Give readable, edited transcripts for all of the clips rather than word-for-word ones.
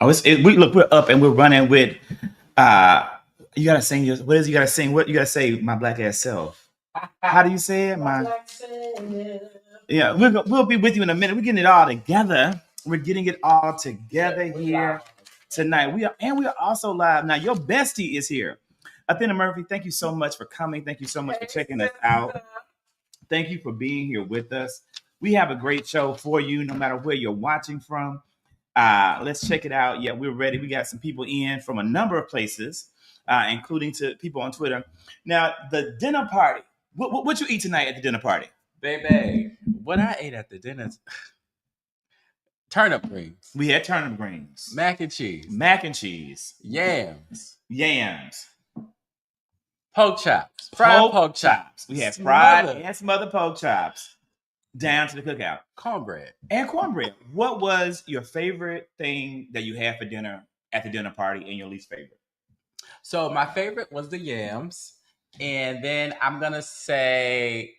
Oh, we're up and we're running with. uh you gotta sing your. What is you gotta sing? What you gotta say? My black ass self. How do you say it? My black self. Yeah, we'll be with you in a minute. We're getting it all together. We're getting it all together here tonight. We are also live now. Your bestie is here. Athena Murphy, thank you so much for coming. Thank you so much for checking us out. Thank you for being here with us. We have a great show for you, no matter where you're watching from. Let's check it out. Yeah, we're ready. We got some people in from a number of places, including to people on Twitter. Now, the dinner party. What you eat tonight at the dinner party? Baby, what I ate at the dinner, turnip greens. We had turnip greens. Mac and cheese. Yams. Pork chops. Fried pork chops. We had fried and smothered pork chops. Down to the cookout. Cornbread. What was your favorite thing that you had for dinner at the dinner party and your least favorite? So my favorite was the yams. And then I'm going to say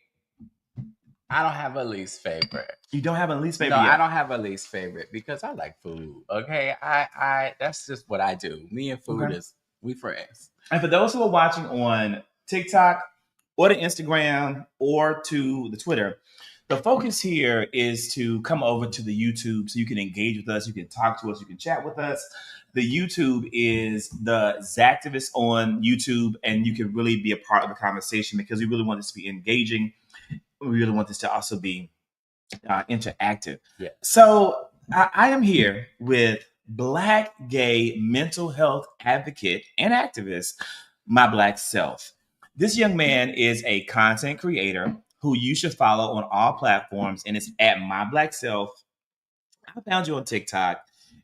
I don't have a least favorite. You don't have a least favorite? No, yet? I don't have a least favorite because I like food. Okay, I that's just what I do. Me and food we friends. And for those who are watching on TikTok or the Instagram or to the Twitter, the focus here is to come over to the YouTube so you can engage with us, you can talk to us, you can chat with us. The YouTube is the Zactivist on YouTube, and you can really be a part of the conversation because we really want this to be engaging. We really want this to also be interactive. Yeah. So I am here with Black gay mental health advocate and activist, MyBlackSelf. This young man is a content creator who you should follow on all platforms, and it's at MyBlackSelf. I found you on TikTok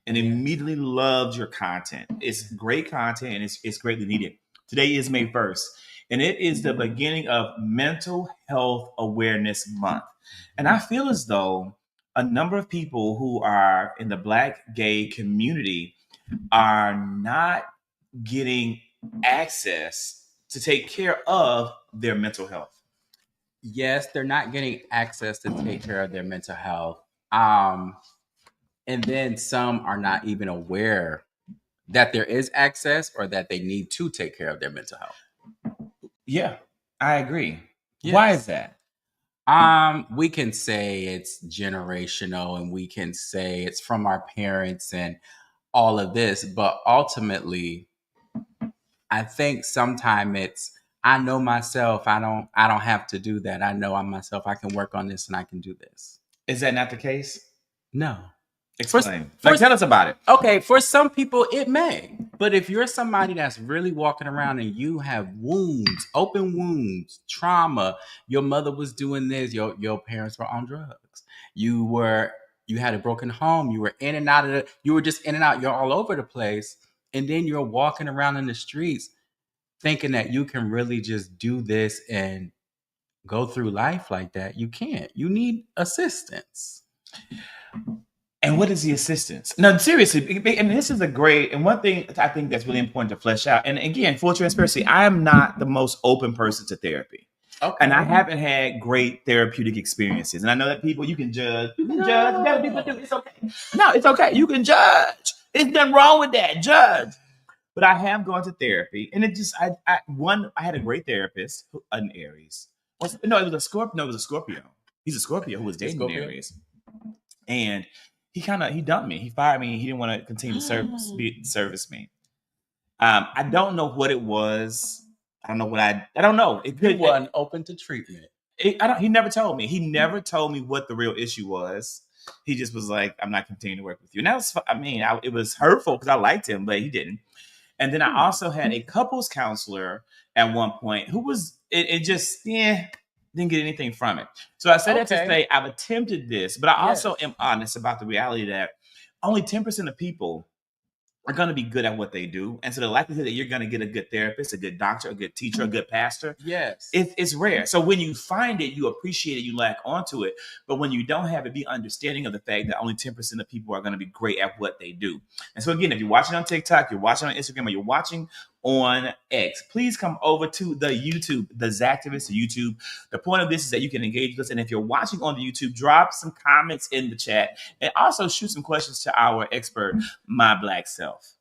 and immediately loved your content. It's great content and it's greatly needed. Today is May 1st, and it is the beginning of Mental Health Awareness Month. And I feel as though a number of people who are in the Black gay community are not getting access to take care of their mental health. Yes, they're not getting access to take care of their mental health. And then some are not even aware that there is access or that they need to take care of their mental health. Yeah, I agree. Yes. Why is that? We can say it's generational and we can say it's from our parents and all of this, but ultimately, I think sometimes it's, I know myself. I don't have to do that. I know I'm myself. I can work on this and I can do this. Is that not the case? No. Explain. Tell us about it. Okay, for some people it may. But if you're somebody that's really walking around and you have wounds, open wounds, trauma, your mother was doing this, your parents were on drugs. You had a broken home, you were in and out of you were just in and out, you're all over the place, and then you're walking around in the streets thinking that you can really just do this and go through life like that. You can't. You need assistance. And what is the assistance? No, seriously, and this is a great, and one thing I think that's really important to flesh out, and again, full transparency, I am not the most open person to therapy. Okay. And I haven't had great therapeutic experiences. And I know that you can judge. Judge. People do. It's okay. No, it's okay. You can judge. There's nothing wrong with that. Judge. But I have gone to therapy, and it just, I had a great therapist, an Aries. It was a Scorpio. No, it was a Scorpio. He's a Scorpio who was dating an Aries. And he dumped me. He fired me. He didn't want to continue to service me. I don't know what it was. I don't know. He wasn't open to treatment. He never told me. He never told me what the real issue was. He just was like, I'm not continuing to work with you. And that was, it was hurtful because I liked him, but he didn't. And then I also had a couples counselor at one point who was, didn't get anything from it. So I said that to say I've attempted this, but I also am honest about the reality that only 10% of people are going to be good at what they do. And so the likelihood that you're going to get a good therapist, a good doctor, a good teacher, a good pastor, it's rare. So when you find it, you appreciate it, you latch onto it. But when you don't have it, be understanding of the fact that only 10% of people are going to be great at what they do. And so again, if you're watching on TikTok, you're watching on Instagram, or you're watching on X. Please come over to the YouTube, the Zactivist YouTube. The point of this is that you can engage with us. And if you're watching on the YouTube, drop some comments in the chat and also shoot some questions to our expert, My Black Self.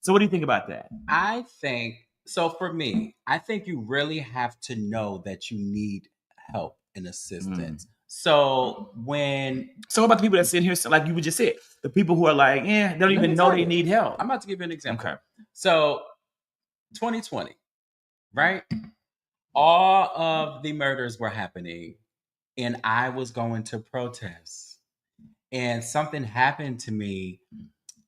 So what do you think about that? I think, so for me, I think you really have to know that you need help and assistance. So So about the people that sit here, like you would just say, the people who are like, they don't even know they need help. I'm about to give you an example. Okay. So 2020, right? All of the murders were happening and I was going to protest and something happened to me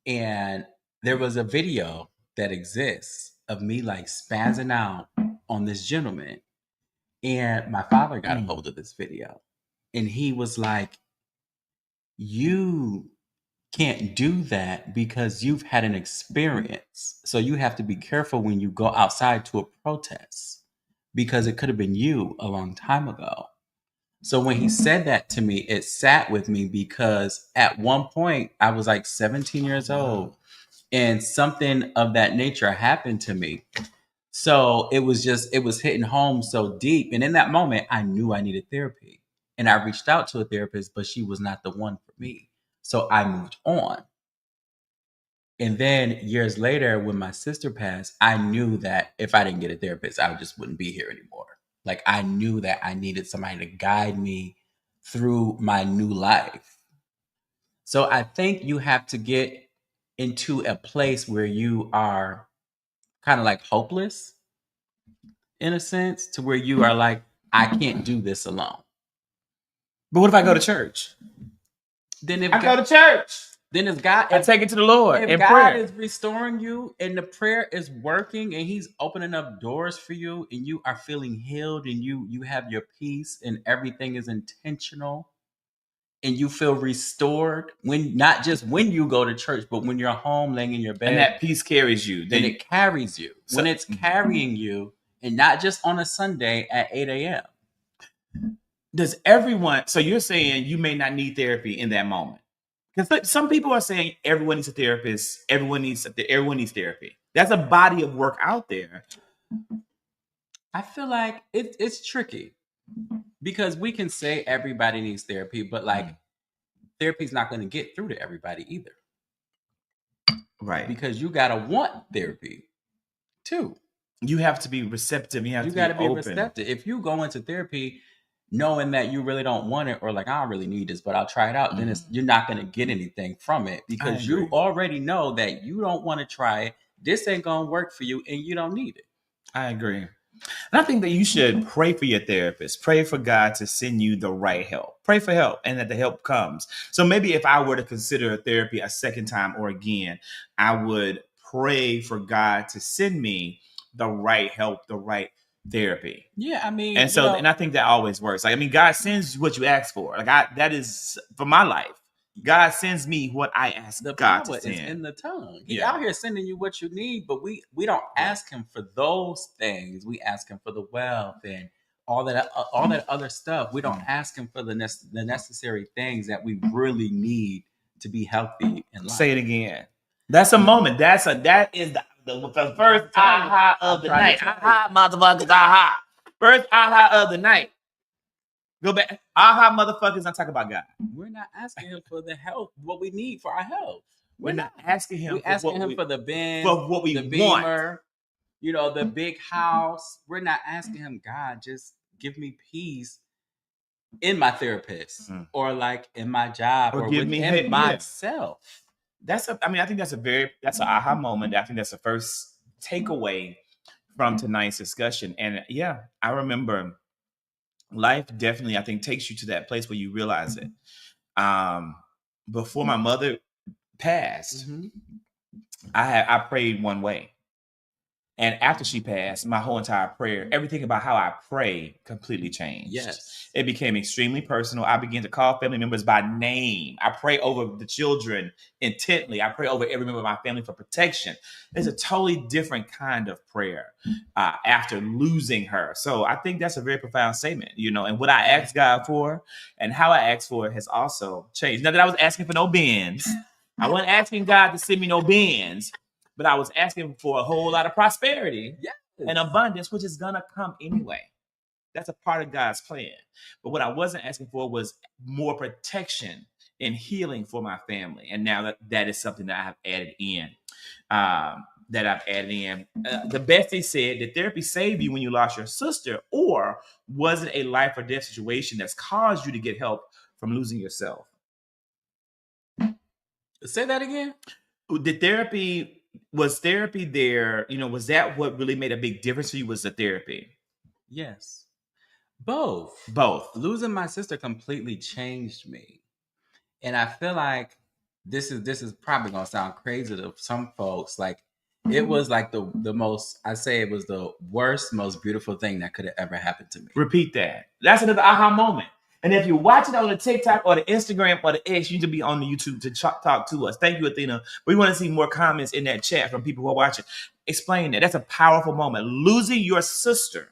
and there was a video that exists of me like spazzing out on this gentleman. And my father got a hold of this video and he was like, you can't do that because you've had an experience. So you have to be careful when you go outside to a protest because it could have been you a long time ago. So when he said that to me, it sat with me because at one point I was like 17 years old and something of that nature happened to me. So it was hitting home so deep. And in that moment, I knew I needed therapy. And I reached out to a therapist, but she was not the one for me. So I moved on. And then years later, when my sister passed, I knew that if I didn't get a therapist, I just wouldn't be here anymore. Like I knew that I needed somebody to guide me through my new life. So I think you have to get into a place where you are kind of like hopeless in a sense, to where you are like, I can't do this alone. But what if I go to church? Then if I go to church, then if God, I take it to the Lord. If in God prayer is restoring you and the prayer is working and He's opening up doors for you and you are feeling healed and you have your peace and everything is intentional and you feel restored, when not just when you go to church, but when you're home laying in your bed, and that peace carries you, then it carries you. So, when it's carrying you, and not just on a Sunday at 8 a.m. Does everyone? So you're saying you may not need therapy in that moment? Because some people are saying everyone needs a therapist. Everyone needs therapy. That's a body of work out there. I feel like it's tricky because we can say everybody needs therapy, but like therapy's not going to get through to everybody either. Right. Because you got to want therapy too. You have to be receptive. You got to be open. Receptive. If you go into therapy knowing that you really don't want it or like, I don't really need this, but I'll try it out, then you're not going to get anything from it because you already know that you don't want to try it. This ain't going to work for you and you don't need it. I agree. And I think that you should pray for your therapist. Pray for God to send you the right help. Pray for help and that the help comes. So maybe if I were to consider therapy a second time or again, I would pray for God to send me the right help, the right therapy. Yeah, I mean, and so and I think that always works. Like, I mean, God sends what you ask for. Like, that is for my life. God sends me what I ask God to send. Is in the tongue. He's out here sending you what you need, but we don't ask Him for those things. We ask Him for the wealth and all that other stuff. We don't ask Him for the necessary things that we really need to be healthy in life. Say it again. That's a moment. That is the first aha of the night. Aha, motherfuckers, aha. First aha of the night. Go back. Aha, motherfuckers, I'm talking about God. We're not asking Him for the help, what we need for our health. We're not asking Him. We're asking Him for the Benz, for what we the want. Beamer, the big house. We're not asking Him, God, just give me peace in my therapist or like in my job or give me myself. I think that's an aha moment. I think that's the first takeaway from tonight's discussion. And yeah, I remember life definitely, I think, takes you to that place where you realize it. Before my mother passed, I prayed one way. And after she passed, my whole entire prayer, everything about how I pray completely changed. Yes. It became extremely personal. I began to call family members by name. I pray over the children intently. I pray over every member of my family for protection. It's a totally different kind of prayer after losing her. So I think that's a very profound statement, and what I asked God for and how I asked for it has also changed. Not that I was asking for no Benz. I wasn't asking God to send me no Benz. but I was asking for a whole lot of prosperity Yes. and abundance, which is gonna come anyway. That's a part of God's plan. But what I wasn't asking for was more protection and healing for my family. And now that is something that I have added in. The bestie said, did therapy save you when you lost your sister, or was it a life or death situation that's caused you to get help from losing yourself? Say that again. Was therapy there? Was that what really made a big difference for you? Was the therapy? Yes. Both. Losing my sister completely changed me. And I feel like this is probably gonna sound crazy to some folks. Like, it was like the most, I say it was the worst, most beautiful thing that could have ever happened to me. Repeat that. That's another aha moment. And if you're watching on the TikTok or the Instagram or the X, you need to be on the YouTube to talk to us. Thank you, Athena. We want to see more comments in that chat from people who are watching. Explain that. That's a powerful moment. Losing your sister,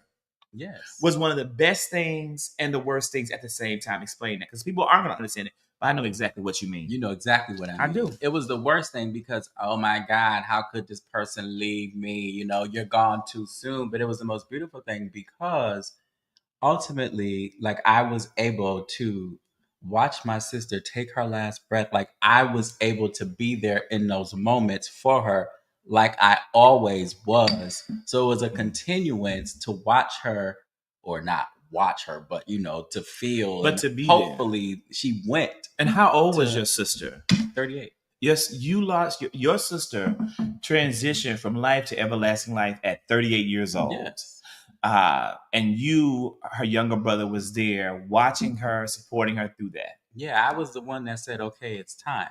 yes, was one of the best things and the worst things at the same time. Explain that, because people aren't going to understand it. But I know exactly what you mean. You know exactly what I mean. I do. It was the worst thing because, oh my God, how could this person leave me? You're gone too soon. But it was the most beautiful thing because ultimately, like, I was able to watch my sister take her last breath. Like, I was able to be there in those moments for her, like I always was. So it was a continuance to watch her, or not watch her, but to feel, but to be hopefully there. She went. And how old was your sister? 38. Yes, you lost your sister. Transitioned from life to everlasting life at 38 years old. Yes. And her younger brother, was there watching her, supporting her through that. Yeah, I was the one that said, okay, it's time.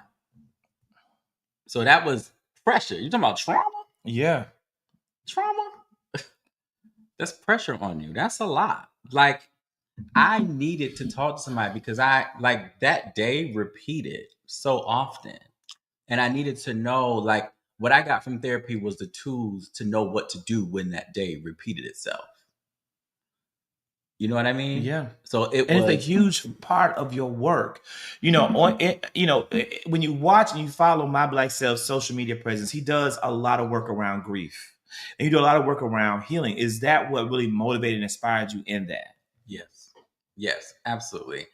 So that was pressure. You talking about trauma? Yeah. Trauma? That's pressure on you. That's a lot. Like, I needed to talk to somebody because that day repeated so often. And I needed to know, like, what I got from therapy was the tools to know what to do when that day repeated itself. You know what I mean? Yeah. So it's a huge part of your work. When you watch and you follow MyBlackSelf's social media presence, he does a lot of work around grief, and you do a lot of work around healing. Is that what really motivated and inspired you in that? Yes, absolutely.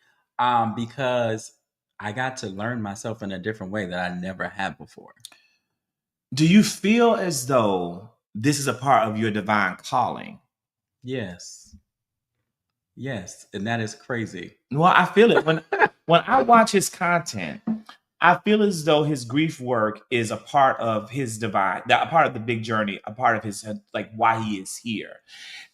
Because I got to learn myself in a different way that I never had before. Do you feel as though this is a part of your divine calling? Yes, and that is crazy. Well, I feel it when I watch his content. I feel as though his grief work is a part of his divine, a part of the big journey, a part of his, like, why he is here.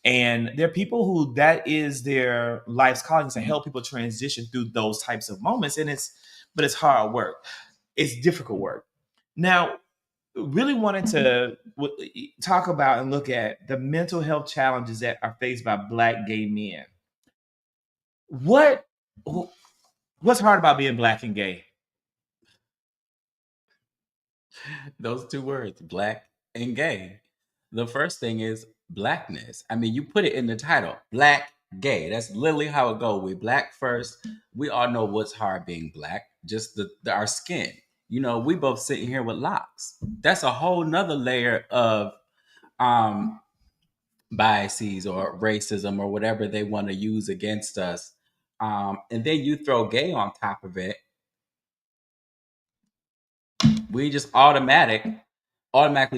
And there are people who that is their life's calling, to help people transition through those types of moments. But it's hard work. It's difficult work. Now, really wanted to talk about and look at the mental health challenges that are faced by Black gay men. What's hard about being Black and gay? Those two words, Black and gay. The first thing is Blackness. I mean, you put it in the title, Black, gay. That's literally how it goes. We Black first. We all know what's hard being Black, just our skin. We both sitting here with locks. That's a whole nother layer of biases or racism or whatever they want to use against us. And then you throw gay on top of it. We just automatically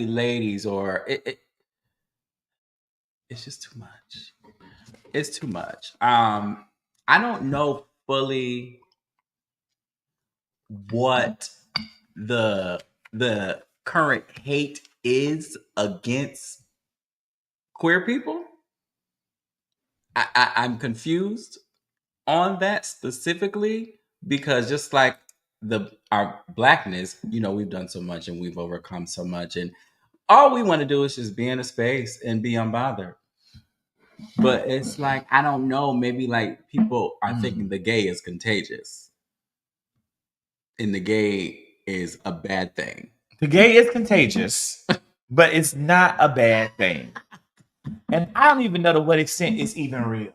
ladies, or it's just too much. It's too much. I don't know fully what the current hate is against queer people. I'm confused on that specifically, because just like our Blackness, we've done so much and we've overcome so much, and all we want to do is just be in a space and be unbothered. But it's like, I don't know, maybe like people are thinking the gay is contagious, and the gay is a bad thing. The gay is contagious, but it's not a bad thing. And I don't even know to what extent it's even real.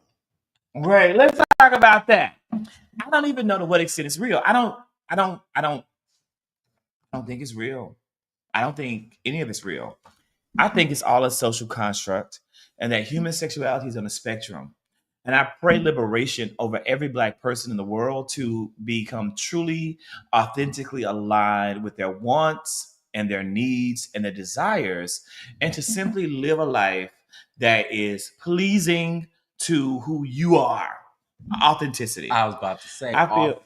Right, let's talk about that. I don't even know to what extent it's real. I don't think it's real. I don't think any of it's real. I think it's all a social construct and that human sexuality is on a spectrum. And I pray liberation over every Black person in the world to become truly, authentically aligned with their wants and their needs and their desires, and to simply live a life that is pleasing to who you are. Authenticity. I was about to say I feel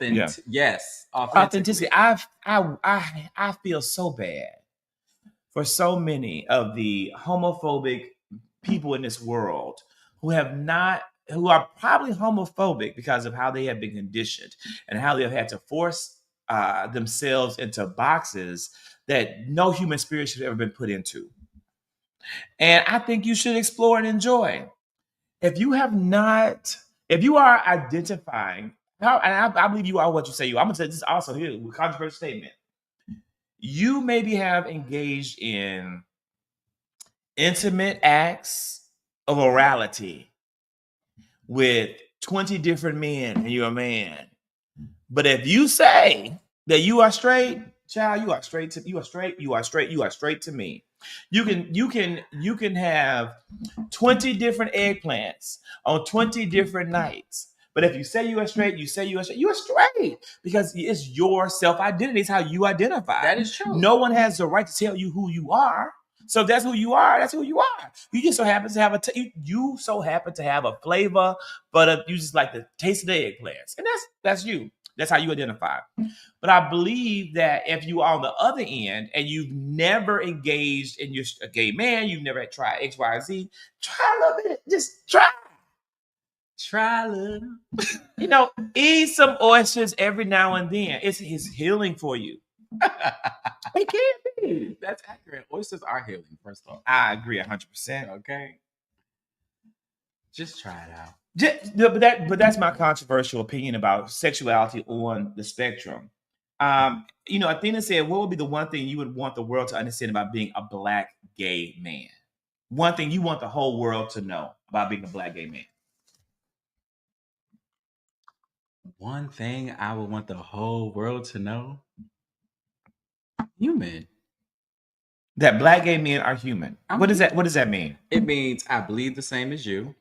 yes, authenticity. I feel so bad for so many of the homophobic people in this world who are probably homophobic because of how they have been conditioned and how they've had to force themselves into boxes that no human spirit should have ever been put into. And I think you should explore and enjoy. If you are identifying, and I believe you are what you say you are. I'm gonna say this also here, a controversial statement. You maybe have engaged in intimate acts of orality with 20 different men and you're a man. But if you say that you are straight, child, you are straight to me. You can have 20 different eggplants on 20 different nights. But if you say you are straight, you are straight because it's your self-identity. It's how you identify. That is true. No one has the right to tell you who you are. So if that's who you are. That's who you are. You just so happen to have you so happen to have a flavor, but you just like the taste of the eggplants, and that's you. That's how you identify. But I believe that if you are on the other end and you've never engaged and you're a gay man, you've never tried X, Y, Z, try a little bit. Just try. Try a little. Eat some oysters every now and then. It's healing for you. It can be. That's accurate. Oysters are healing, first off. I agree 100%. Okay. Just try it out. But that's my controversial opinion about sexuality on the spectrum. Athena said, what would be the one thing you would want the world to understand about being a Black gay man? One thing you want the whole world to know about being a Black gay man. One thing I would want the whole world to know? Human. That Black gay men are human. What does that mean? It means I bleed the same as you.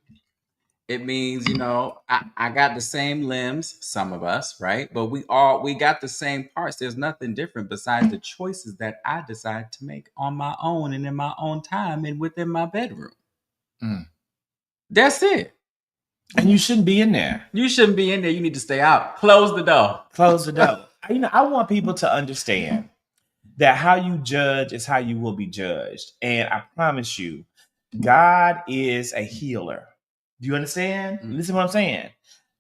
It means, I got the same limbs, some of us, right? But we got the same parts. There's nothing different besides the choices that I decide to make on my own and in my own time and within my bedroom. That's it. And you shouldn't be in there. You shouldn't be in there. You need to stay out. Close the door. Close the door. I want people to understand that how you judge is how you will be judged. And I promise you, God is a healer. Do you understand? Listen to what I'm saying.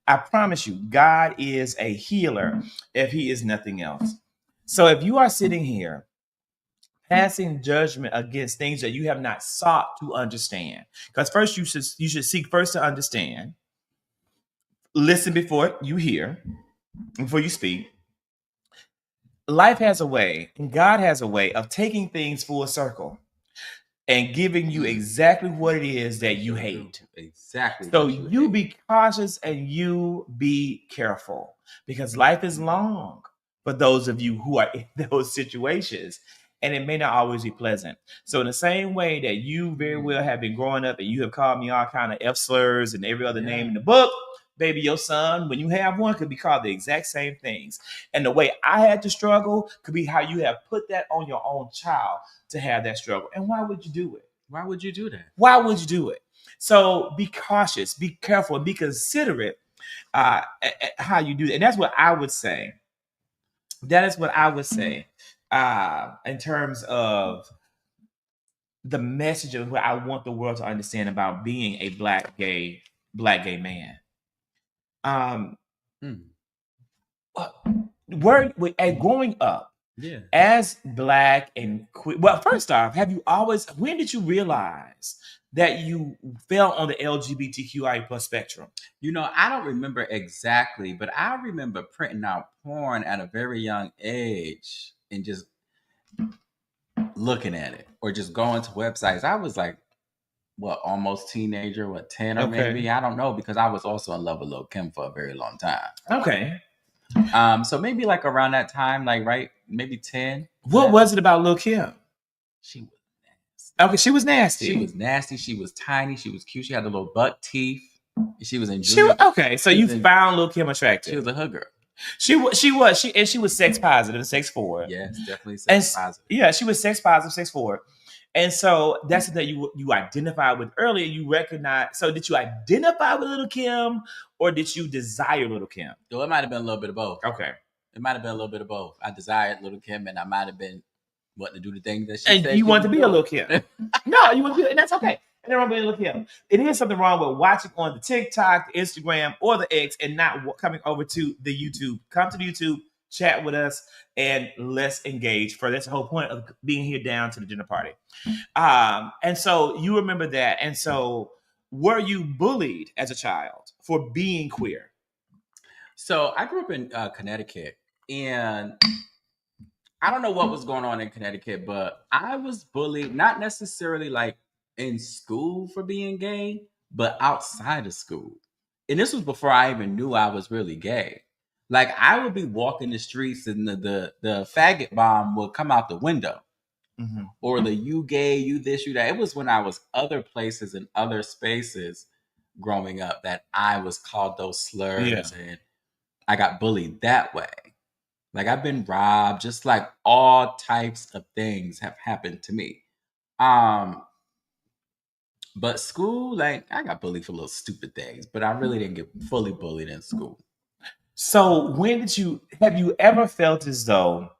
I promise you, God is a healer if he is nothing else. So if you are sitting here passing judgment against things that you have not sought to understand, because first you should seek first to understand. Listen before you hear, before you speak. Life has a way, and God has a way of taking things full circle and giving you exactly what it is that you hate. Exactly. So you be cautious and you be careful, because life is long for those of you who are in those situations, and it may not always be pleasant. So in the same way that you very well have been growing up and you have called me all kind of F slurs and every other name in the book, baby, your son, when you have one, could be called the exact same things. And the way I had to struggle could be how you have put that on your own child to have that struggle. And why would you do it? Why would you do that? Why would you do it? So be cautious, be careful, and be considerate how you do that. And that's what I would say. That is what I would say in terms of the message of what I want the world to understand about being a black gay man. Growing up, as black and queer. Well, first off, when did you realize that you fell on the LGBTQI plus spectrum? I don't remember exactly, but I remember printing out porn at a very young age and just looking at it or just going to websites. I was like, almost teenager, 10 or maybe, I don't know, because I was also in love with Lil' Kim for a very long time. Okay. So maybe like around that time, like, right, maybe 10. What was it about Lil' Kim? She was Okay, she was nasty. She was nasty. She was tiny. She was cute. She had the little buck teeth. She was in okay, so you found Lil' Kim attractive. She was a hooker. She was sex positive, sex forward. Yes, definitely sex positive. Yeah, she was sex positive, sex forward. And so that's the thing you identified with earlier. You recognize. So did you identify with Lil' Kim, or did you desire Lil' Kim? Well, it might have been a little bit of both. Okay, it might have been a little bit of both. I desired Lil' Kim, and I might have been wanting to do the thing that she and said. You want to be a Lil' Kim? No, you want to be, and that's okay. And then being Lil' Kim. It is something wrong with watching on the TikTok, the Instagram, or the X, and not coming over to the YouTube. Come to the YouTube, chat with us, and let's engage. For that's the whole point of being here down to the dinner party. And so you remember that. And so, were you bullied as a child for being queer? So I grew up in Connecticut, and I don't know what was going on in Connecticut, but I was bullied, not necessarily like in school for being gay, but outside of school. And this was before I even knew I was really gay. Like, I would be walking the streets and the faggot bomb would come out the window. Mm-hmm. Or the you gay, you this, you that. It was when I was other places and other spaces growing up that I was called those slurs, and I got bullied that way. Like, I've been robbed, just like all types of things have happened to me. But school, like, I got bullied for little stupid things, but I really didn't get fully bullied in school. So have you ever felt as though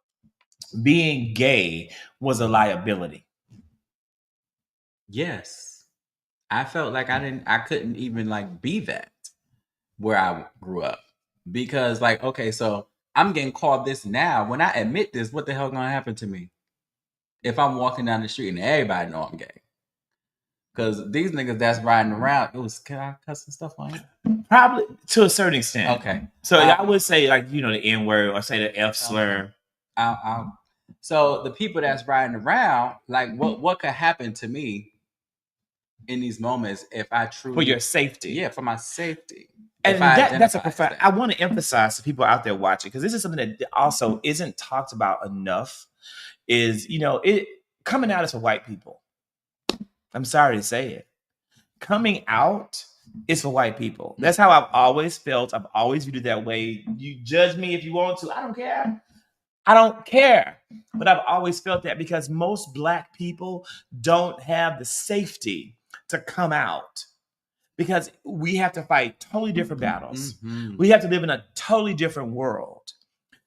being gay was a liability? Yes. I felt like I couldn't even like be that where I grew up. Because like, okay, so I'm getting called this now. When I admit this, what the hell gonna happen to me? If I'm walking down the street and everybody know I'm gay. Because these niggas that's riding around, can I cuss and stuff on it? Probably to a certain extent. Okay. So I would say like, the N-word or say the F slur. So the people that's riding around, like what could happen to me in these moments if I truly... For your safety. Yeah, for my safety. And that's a profound... I want to emphasize to people out there watching, because this is something that also isn't talked about enough, is, it coming out is for white people. I'm sorry to say it. Coming out is for white people. That's how I've always felt. I've always viewed it that way. You judge me if you want to. I don't care. I don't care. But I've always felt that because most Black people don't have the safety to come out, because we have to fight totally different battles. Mm-hmm. We have to live in a totally different world.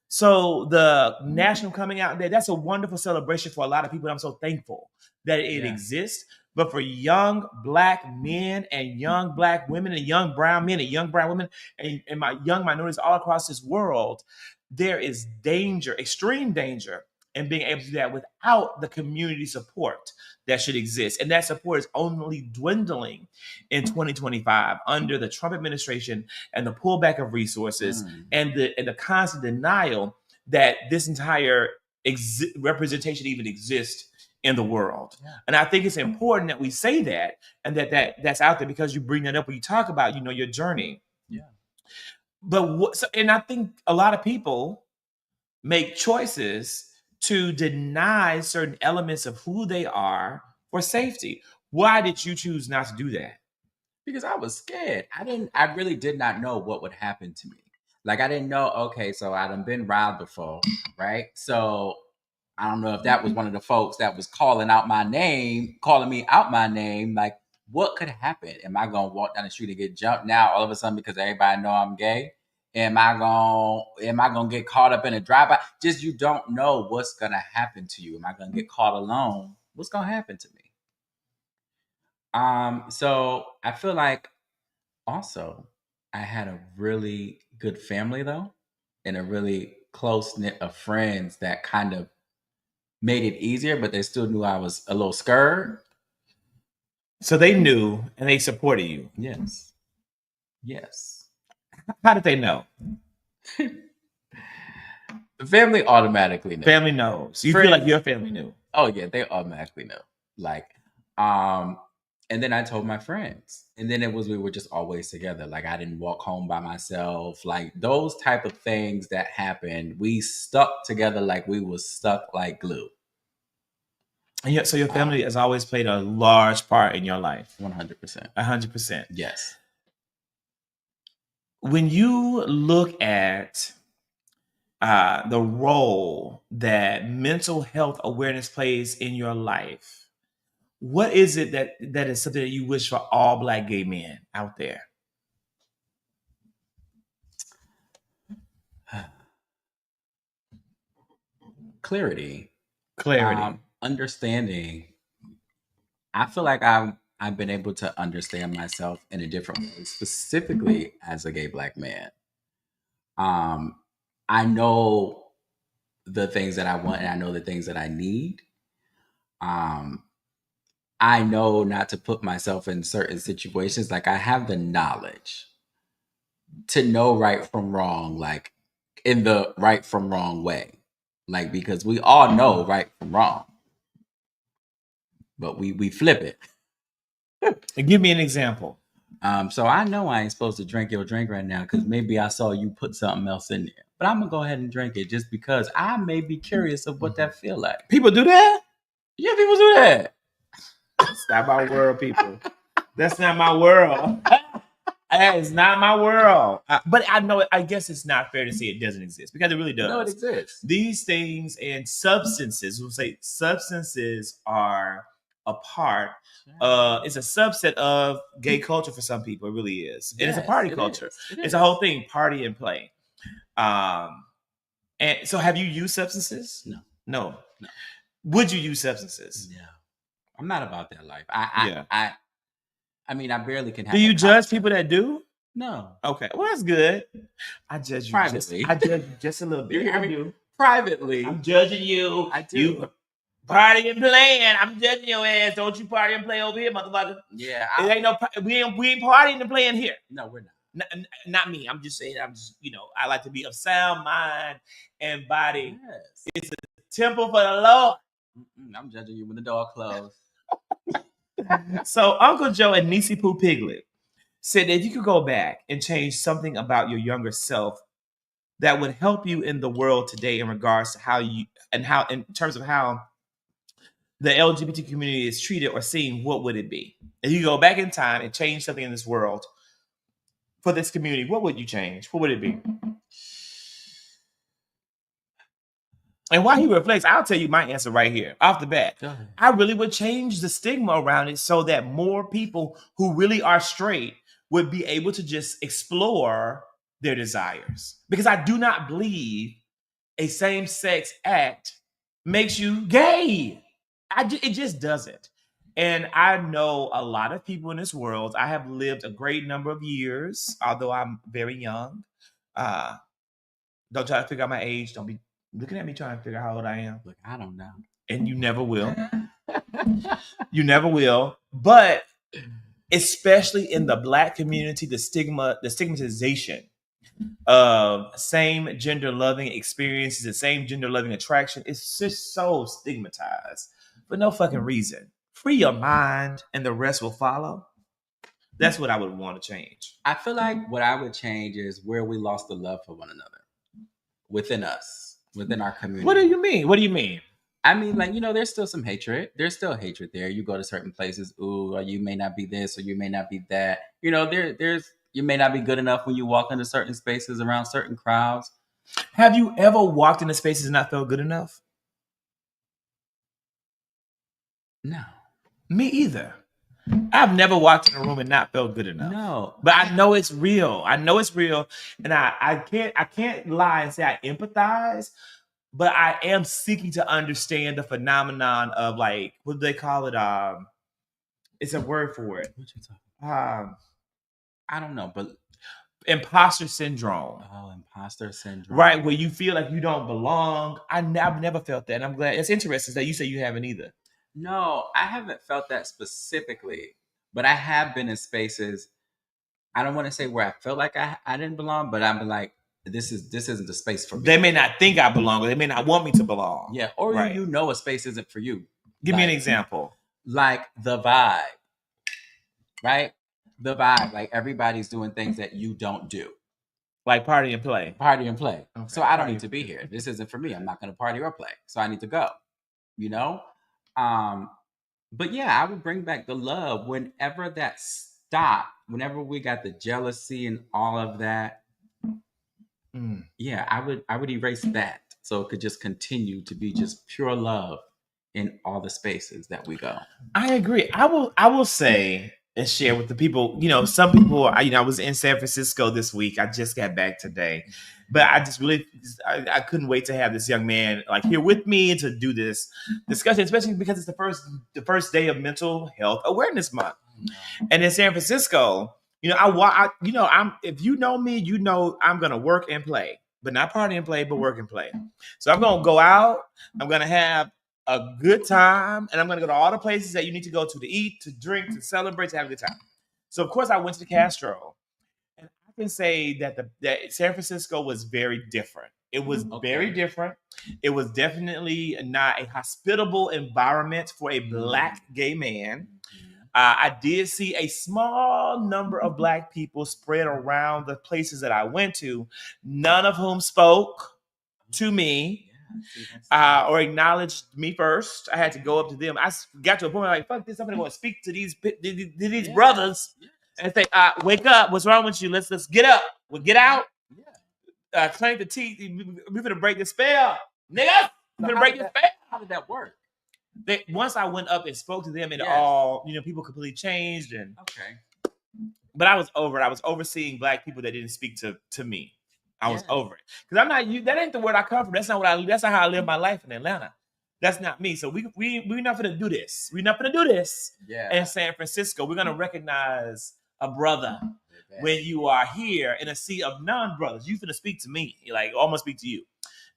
So the National Coming Out Day, that's a wonderful celebration for a lot of people. I'm so thankful that it exists. But for young Black men and young Black women and young brown men and young brown women and my young minorities all across this world, there is danger, extreme danger, in being able to do that without the community support that should exist. And that support is only dwindling in 2025 under the Trump administration and the pullback of resources and the constant denial that this entire representation even exists in the world. Yeah. And I think it's important that we say that, and that's out there, because you bring that up when you talk about, your journey. Yeah. But and I think a lot of people make choices to deny certain elements of who they are for safety. Why did you choose not to do that? Because I was scared. I really did not know what would happen to me. Like, I didn't know, okay, so I done been robbed before, right? So I don't know if that was one of the folks that was calling me out my name. Like, what could happen? Am I going to walk down the street and get jumped now all of a sudden because everybody know I'm gay? Am I going to get caught up in a drive-by? Just, you don't know what's going to happen to you. Am I going to get caught alone? What's going to happen to me? So I feel like also I had a really good family though, and a really close knit of friends that kind of made it easier, but they still knew I was a little scared. So they knew and they supported you. Yes. Yes. How did they know? The family automatically knows. Family knows. You feel like your family knew. Oh yeah, they automatically know. Like, and then I told my friends, and then we were just always together. Like, I didn't walk home by myself. Like, those type of things that happened, we stuck together like we was stuck like glue. And yet, so your family has always played a large part in your life. 100%. 100%. Yes. When you look at the role that mental health awareness plays in your life, what is it that is something that you wish for all Black gay men out there? Clarity. Clarity. Understanding. I feel like I've been able to understand myself in a different way, specifically as a gay Black man. I know the things that I want and I know the things that I need. I know not to put myself in certain situations. Like I have the knowledge to know right from wrong, like in the right from wrong way. Like because we all know right from wrong. But we flip it. And give me an example. So I know I ain't supposed to drink your drink right now because maybe I saw you put something else in there. But I'm gonna go ahead and drink it just because I may be curious of what that feel like. People do that? Yeah, people do that. That's not my world, people. That's not my world. That is not my world. But I know, I guess it's not fair to say it doesn't exist because it really does. No, it exists. These things and substances, we'll say substances are a part. It's a subset of gay culture for some people. It really is. And Yes, it's a party culture. It's a whole thing, party and play. And so have you used substances? No. Would you use substances? No. I'm not about that life. I mean, I barely can have. Do you judge people that do? No. Okay. Well, that's good. I judge you privately. I judge you just a little bit. You hear me? I do. Privately. I'm judging you. I do. You party and playing. I'm judging your ass. Don't you party and play over here, motherfucker? Yeah. It ain't no. We ain't partying and playing here. No, we're not. Not me. I'm just saying. I like to be of sound mind and body. Yes. It's a temple for the Lord. I'm judging you when the door closed. So Uncle Joe and Niecy Poo Piglet said that if you could go back and change something about your younger self that would help you in the world today in regards to how in terms of how the LGBT community is treated or seen, what would it be? If you go back in time and change something in this world for this community, what would you change? What would it be? And while he reflects, I'll tell you my answer right here, off the bat. I really would change the stigma around it so that more people who really are straight would be able to just explore their desires. Because I do not believe a same-sex act makes you gay. It just doesn't. And I know a lot of people in this world. I have lived a great number of years, although I'm very young. Don't try to figure out my age. Don't be looking at me trying to figure out how old I am. Look, I don't know. And you never will. You never will. But especially in the Black community, the stigmatization of same gender loving experiences, the same gender loving attraction, it's just so stigmatized for no fucking reason. Free your mind and the rest will follow. That's what I would want to change. I feel like what I would change is where we lost the love for one another within us, within our community. What do you mean? What do you mean? I mean, like, there's still some hatred. There's still hatred there. You go to certain places, ooh, or you may not be this, or you may not be that. There's you may not be good enough when you walk into certain spaces around certain crowds. Have you ever walked into spaces and not felt good enough? No. Me either. I've never walked in a room and not felt good enough. No. But I know it's real. And I can't lie and say I empathize, but I am seeking to understand the phenomenon of, like, what do they call it? It's a word for it. What you talking? I don't know, but imposter syndrome. Oh, imposter syndrome. Right, where you feel like you don't belong. I've never felt that. And I'm glad. It's interesting that you say you haven't either. No, I haven't felt that specifically, but I have been in spaces. I don't want to say where I felt like I didn't belong, but I'm like, this isn't the space for me. They may not think I belong, or they may not want me to belong. Yeah, or right. A space isn't for you. Give me an example. Like the vibe, right? The vibe, like everybody's doing things that you don't do. Like party and play. Party and play. Okay. So I don't need to be here. This isn't for me. I'm not going to party or play. So I need to go, But yeah, I would bring back the love whenever that stopped, whenever we got the jealousy and all of that. Yeah, I would erase that so it could just continue to be just pure love in all the spaces that we go. I agree. I will say and share with the people. Some people. I was in San Francisco this week. I just got back today, but I just really I couldn't wait to have this young man like here with me and to do this discussion, especially because it's the first day of Mental Health Awareness Month, and in San Francisco. I'm if you know me, I'm gonna work and play, but not party and play, but work and play. So I'm gonna go out. I'm gonna have a good time, and I'm gonna go to all the places that you need to go to eat, to drink, to celebrate, to have a good time. So of course I went to the Castro, and I can say that San Francisco was very different. It was very different. It was definitely not a hospitable environment for a Black gay man. I did see a small number of Black people spread around the places that I went to, none of whom spoke to me or acknowledged me first. I had to go up to them. I got to a point where like, fuck this, I'm going to speak to these brothers and say, wake up, what's wrong with you? Let's get up. We'll get out. Clank the teeth. We're going to break the spell. Nigga, we're going to break the spell. How did that work? Once I went up and spoke to them, all people completely changed. And okay, but I was over it. I was overseeing Black people that didn't speak to me. I was over it because I'm not you. That ain't the word I come from. That's not That's not how I live my life in Atlanta. That's not me. So we're not gonna do this. We're not gonna do this. In San Francisco, we're gonna recognize a brother when you are here in a sea of non-brothers. You finna speak to me, like almost speak to you.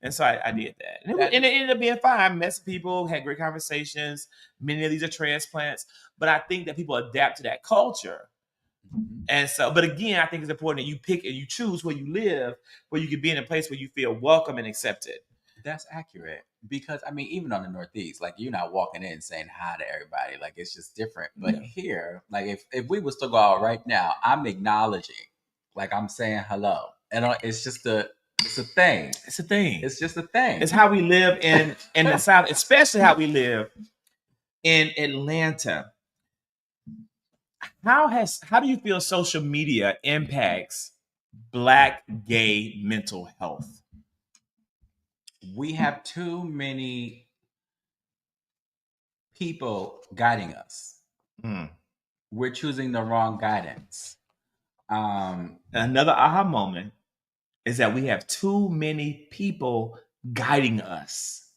And so I did that. And it ended up being fine. I met some people, had great conversations. Many of these are transplants. But I think that people adapt to that culture. And so, but again, I think it's important that you pick and you choose where you live, where you can be in a place where you feel welcome and accepted. That's accurate. Because, I mean, even on the Northeast, like you're not walking in saying hi to everybody. Like it's just different. But here, like if we was to go out right now, I'm acknowledging, like I'm saying hello. And it's just it's a thing. It's a thing. It's just a thing. It's how we live in the South, especially how we live in Atlanta. How do you feel social media impacts Black gay mental health? We have too many people guiding us. We're choosing the wrong guidance. Another aha moment is that we have too many people guiding us.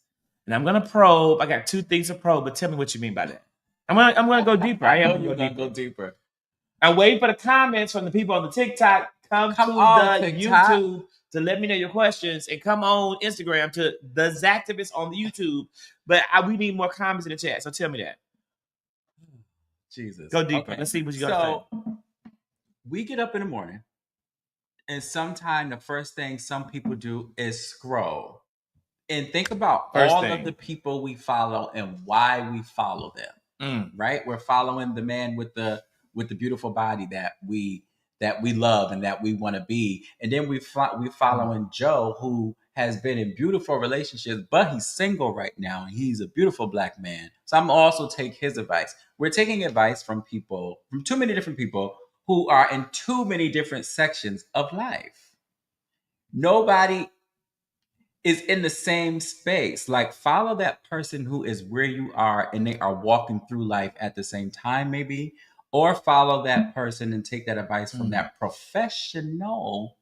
And I'm going to probe. I got two things to probe, but tell me what you mean by that. I'm gonna go deeper. I am going to go deeper. I'm waiting for the comments from the people on the TikTok. Come to the TikTok. YouTube to let me know your questions, and come on Instagram to the Zactivist on the YouTube. But we need more comments in the chat. So tell me that. Jesus. Go deeper. Okay. Let's see what you got to say. We get up in the morning, and sometimes the first thing some people do is scroll. And think about of the people we follow and why we follow them. Right? We're following the man with the beautiful body that we love and that we want to be. And then we following Joe, who has been in beautiful relationships, but he's single right now, and he's a beautiful Black man. So I'm also take his advice. We're taking advice from too many different people who are in too many different sections of life. Nobody is in the same space. Like, follow that person who is where you are and they are walking through life at the same time, maybe. Or follow that person and take that advice from that professional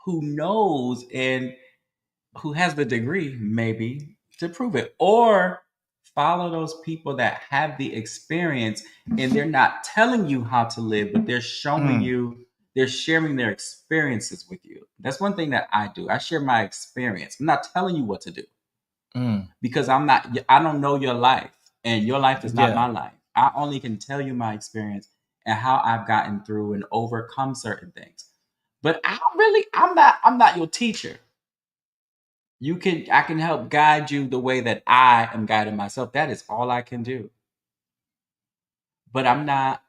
who knows and who has the degree, maybe, to prove it. Or follow those people that have the experience and they're not telling you how to live, but they're showing you, they're sharing their experiences with you. That's one thing that I do. I share my experience. I'm not telling you what to do because I don't know your life, and your life is not my life. I only can tell you my experience and how I've gotten through and overcome certain things. But I'm not your teacher. I can help guide you the way that I am guiding myself. That is all I can do. But I'm not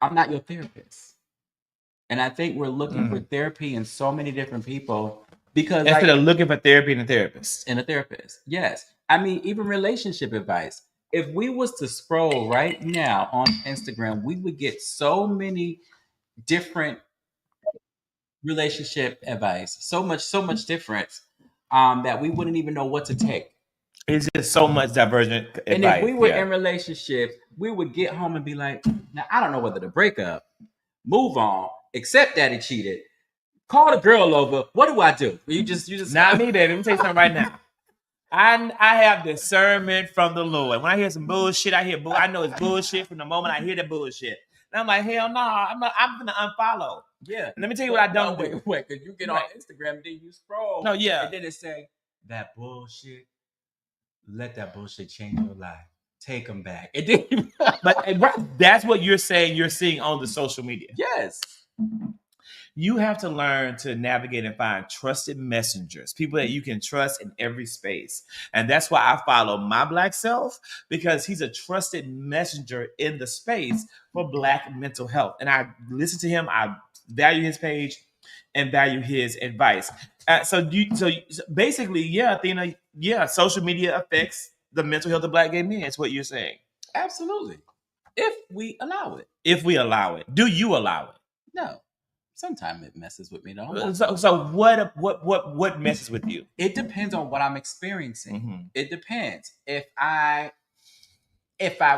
your therapist. And I think we're looking for therapy in so many different people because instead of looking for therapy in a therapist. Yes. I mean, even relationship advice. If we was to scroll right now on Instagram, we would get so many different relationship advice. So much difference that we wouldn't even know what to take. It's just so much divergent And if advice. we were in relationships, we would get home and be like, now I don't know whether to break up, move on, accept that he cheated, call the girl over. What do I do? You just Not me, baby. Let me tell you something right now. I have discernment from the Lord. When I hear some bullshit, I know it's bullshit from the moment I hear the bullshit. And I'm like, hell no, I'm gonna unfollow. Yeah. And let me tell you what I don't do. Wait, because you get on Instagram, then you scroll. No, yeah. And then it say that bullshit. Let that bullshit change your life. Take them back. And then, but that's what you're saying. You're seeing on the social media. Yes. You have to learn to navigate and find trusted messengers, people that you can trust in every space. And that's why I follow MyBlackSelf, because he's a trusted messenger in the space for Black mental health. And I listen to him. I value his page and value his advice. So basically, yeah, Athena, yeah, social media affects the mental health of Black gay men. Is what you're saying. Absolutely. If we allow it. If we allow it. Do you allow it? No. Sometimes it messes with me though. So what messes with you? It depends on what I'm experiencing. Mm-hmm. It depends. If I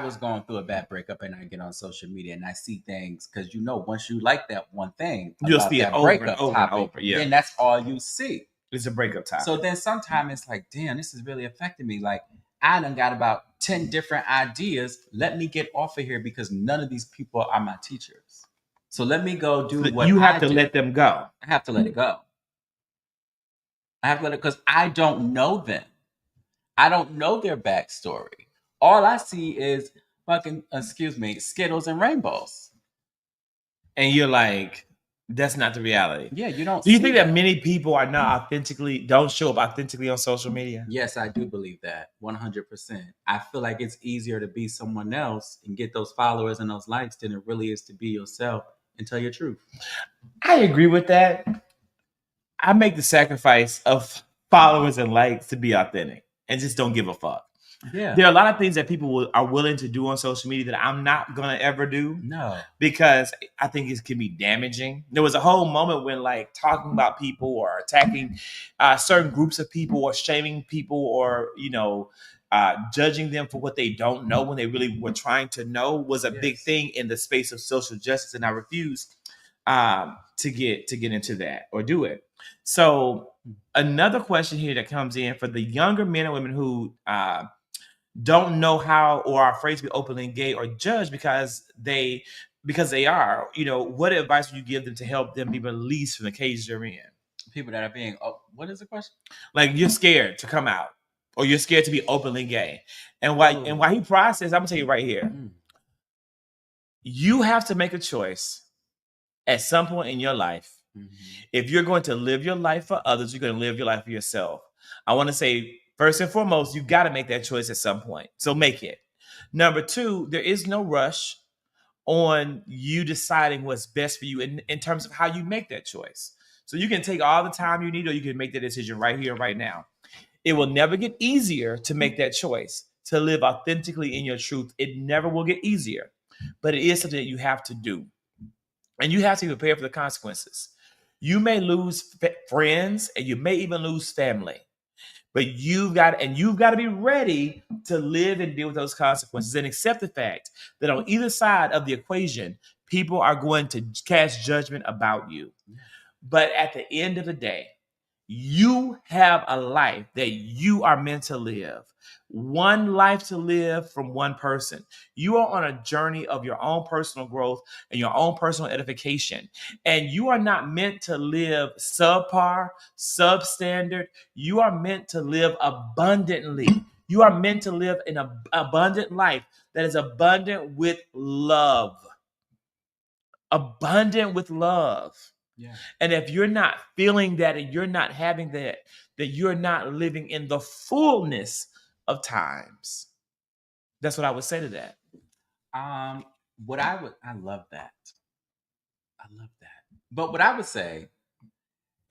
was going through a bad breakup and I get on social media and I see things, because once you like that one thing, you'll see it over and over and over. Yeah. Then that's all you see. It's a breakup topic. So then sometimes it's like, damn, this is really affecting me. Like, I done got about 10 different ideas. Let me get off of here because none of these people are my teachers. So let me go do what you have to let them go. I have to let it go. I have to let it, because I don't know them. I don't know their backstory. All I see is fucking, Skittles and rainbows. And you're like, that's not the reality. Yeah, you don't. Do you think that many people are not don't show up authentically on social media? Yes, I do believe that 100%. I feel like it's easier to be someone else and get those followers and those likes than it really is to be yourself and tell your truth. I agree with that. I make the sacrifice of followers and likes to be authentic and just don't give a fuck. Yeah. There are a lot of things that people are willing to do on social media that I'm not going to ever do. No. Because I think it can be damaging. There was a whole moment when like talking about people or attacking certain groups of people or shaming people or, judging them for what they don't know when they really were trying to know was a big thing in the space of social justice. And I refuse to get into that or do it. So another question here that comes in for the younger men and women who don't know how or are afraid to be openly gay or judged because they are, what advice would you give them to help them be released from the cage they're in? People that are being, what is the question? Like you're scared to come out or you're scared to be openly gay. And why he processed, I'm gonna tell you right here. You have to make a choice at some point in your life. Mm-hmm. If you're going to live your life for others, you're going to live your life for yourself. I want to say, first and foremost, you got to make that choice at some point. So make it. Number two, there is no rush on you deciding what's best for you in terms of how you make that choice. So you can take all the time you need, or you can make that decision right here, right now. It will never get easier to make that choice, to live authentically in your truth. It never will get easier, but it is something that you have to do. And you have to be prepared for the consequences. You may lose friends and you may even lose family, but you've got to be ready to live and deal with those consequences and accept the fact that on either side of the equation, people are going to cast judgment about you. But at the end of the day, you have a life that you are meant to live. One life to live from one person. You are on a journey of your own personal growth and your own personal edification. And you are not meant to live subpar, substandard. You are meant to live abundantly. You are meant to live an abundant life that is abundant with love. Abundant with love. Yeah. And if you're not feeling that and you're not having that you're not living in the fullness of times. That's what I would say to that. I love that. I love that. But what I would say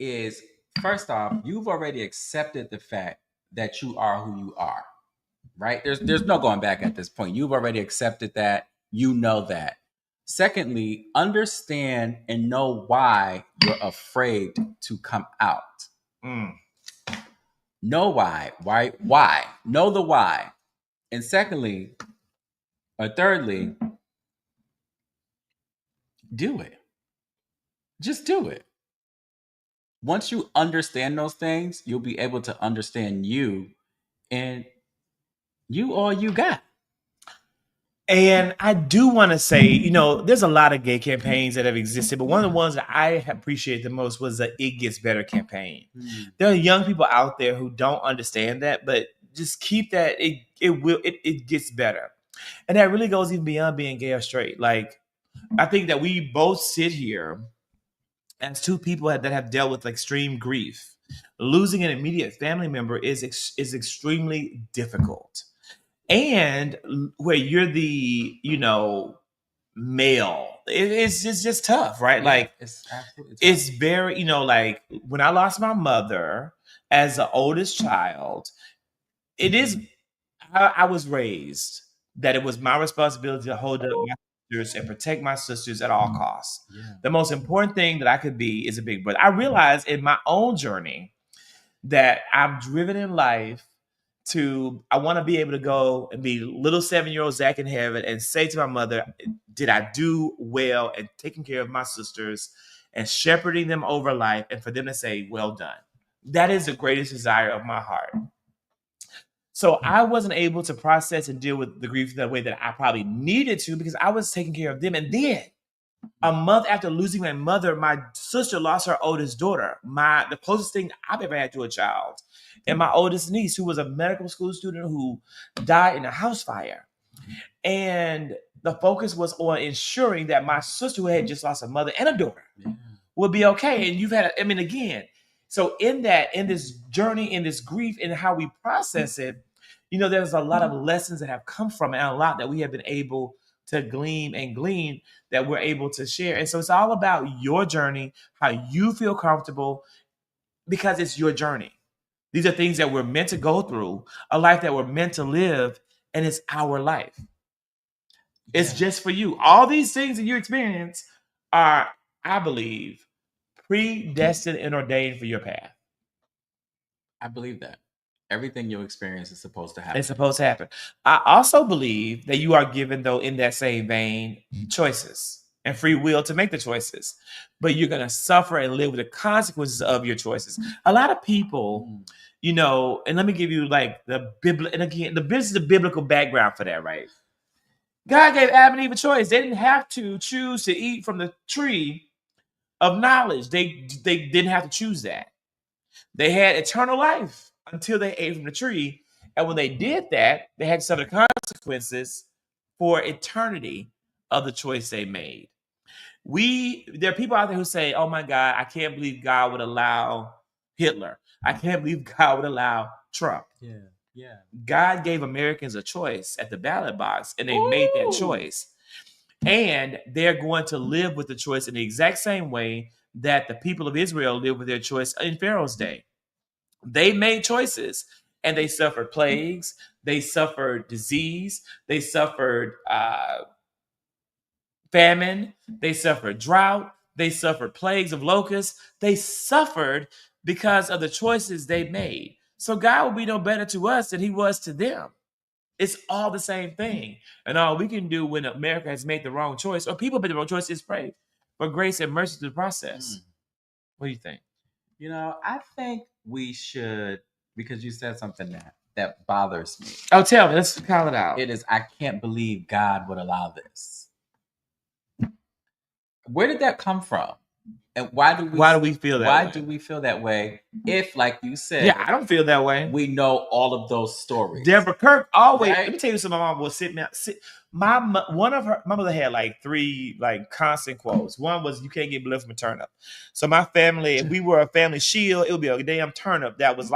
is, first off, you've already accepted the fact that you are who you are. Right? There's no going back at this point. You've already accepted that. You know that. Secondly, understand and know why you're afraid to come out. Know why. Why? Know the why. And secondly, or thirdly, do it. Just do it. Once you understand those things, you'll be able to understand you, and you all you got. And I do want to say, there's a lot of gay campaigns that have existed, but one of the ones that I appreciate the most was the It Gets Better campaign. There are young people out there who don't understand that, but just keep that. It gets better. And that really goes even beyond being gay or straight. Like, I think that we both sit here as two people that have dealt with extreme grief. Losing an immediate family member is extremely difficult. And where you're the, male, it's just tough, right? Yeah, like it's absolutely tough. It's very, like when I lost my mother as the oldest child, it is, I was raised that it was my responsibility to hold up my sisters and protect my sisters at all costs. Yeah. The most important thing that I could be is a big brother. I realized in my own journey that I'm driven in life I want to be able to go and be little 7-year-old Zach in heaven and say to my mother, did I do well and taking care of my sisters and shepherding them over life, and for them to say, well done. That is the greatest desire of my heart. So I wasn't able to process and deal with the grief the way that I probably needed to, because I was taking care of them. And then a month after losing my mother, my sister lost her oldest daughter, the closest thing I've ever had to a child, and my oldest niece, who was a medical school student who died in a house fire. And the focus was on ensuring that my sister, who had just lost a mother and a daughter, would be okay. And you've had, again, so in this journey, in this grief, and how we process it, there's a lot of lessons that have come from it, and a lot that we have been able to glean that we're able to share. And so it's all about your journey, how you feel comfortable, because it's your journey. These are things that we're meant to go through, a life that we're meant to live, and it's our life. It's just for you. All these things that you experience are, I believe, predestined and ordained for your path. I believe that. Everything you experience is supposed to happen. It's supposed to happen. I also believe that you are given, though, in that same vein, choices and free will to make the choices. But you're going to suffer and live with the consequences of your choices. A lot of people, and let me give you the biblical, and again, this is the biblical background for that, right? God gave Adam and Eve a choice. They didn't have to choose to eat from the tree of knowledge. They didn't have to choose that. They had eternal life until they ate from the tree. And when they did that, they had to suffer the consequences for eternity of the choice they made. There are people out there who say, oh my God, I can't believe God would allow Hitler. I can't believe God would allow Trump. Yeah. God gave Americans a choice at the ballot box, and they made that choice. And they're going to live with the choice in the exact same way that the people of Israel lived with their choice in Pharaoh's day. They made choices, and they suffered plagues. They suffered disease. They suffered famine. They suffered drought. They suffered plagues of locusts. They suffered because of the choices they made. So God will be no better to us than he was to them. It's all the same thing. And all we can do when America has made the wrong choice, or people made the wrong choice, is pray for grace and mercy through the process. What do you think? I think we should, because you said something that bothers me. Oh, tell me. Let's call it out. It is, I can't believe God would allow this. Where did that come from? And why do we feel that way? Why do we feel that way? If, like you said, I don't feel that way. We know all of those stories. Deborah Kirk always. Right? Let me tell you something. My mom was sitting. My mother had 3 constant quotes. One was, "You can't get blood from a turnip." So my family, if we were a family shield, it would be a damn turnip that was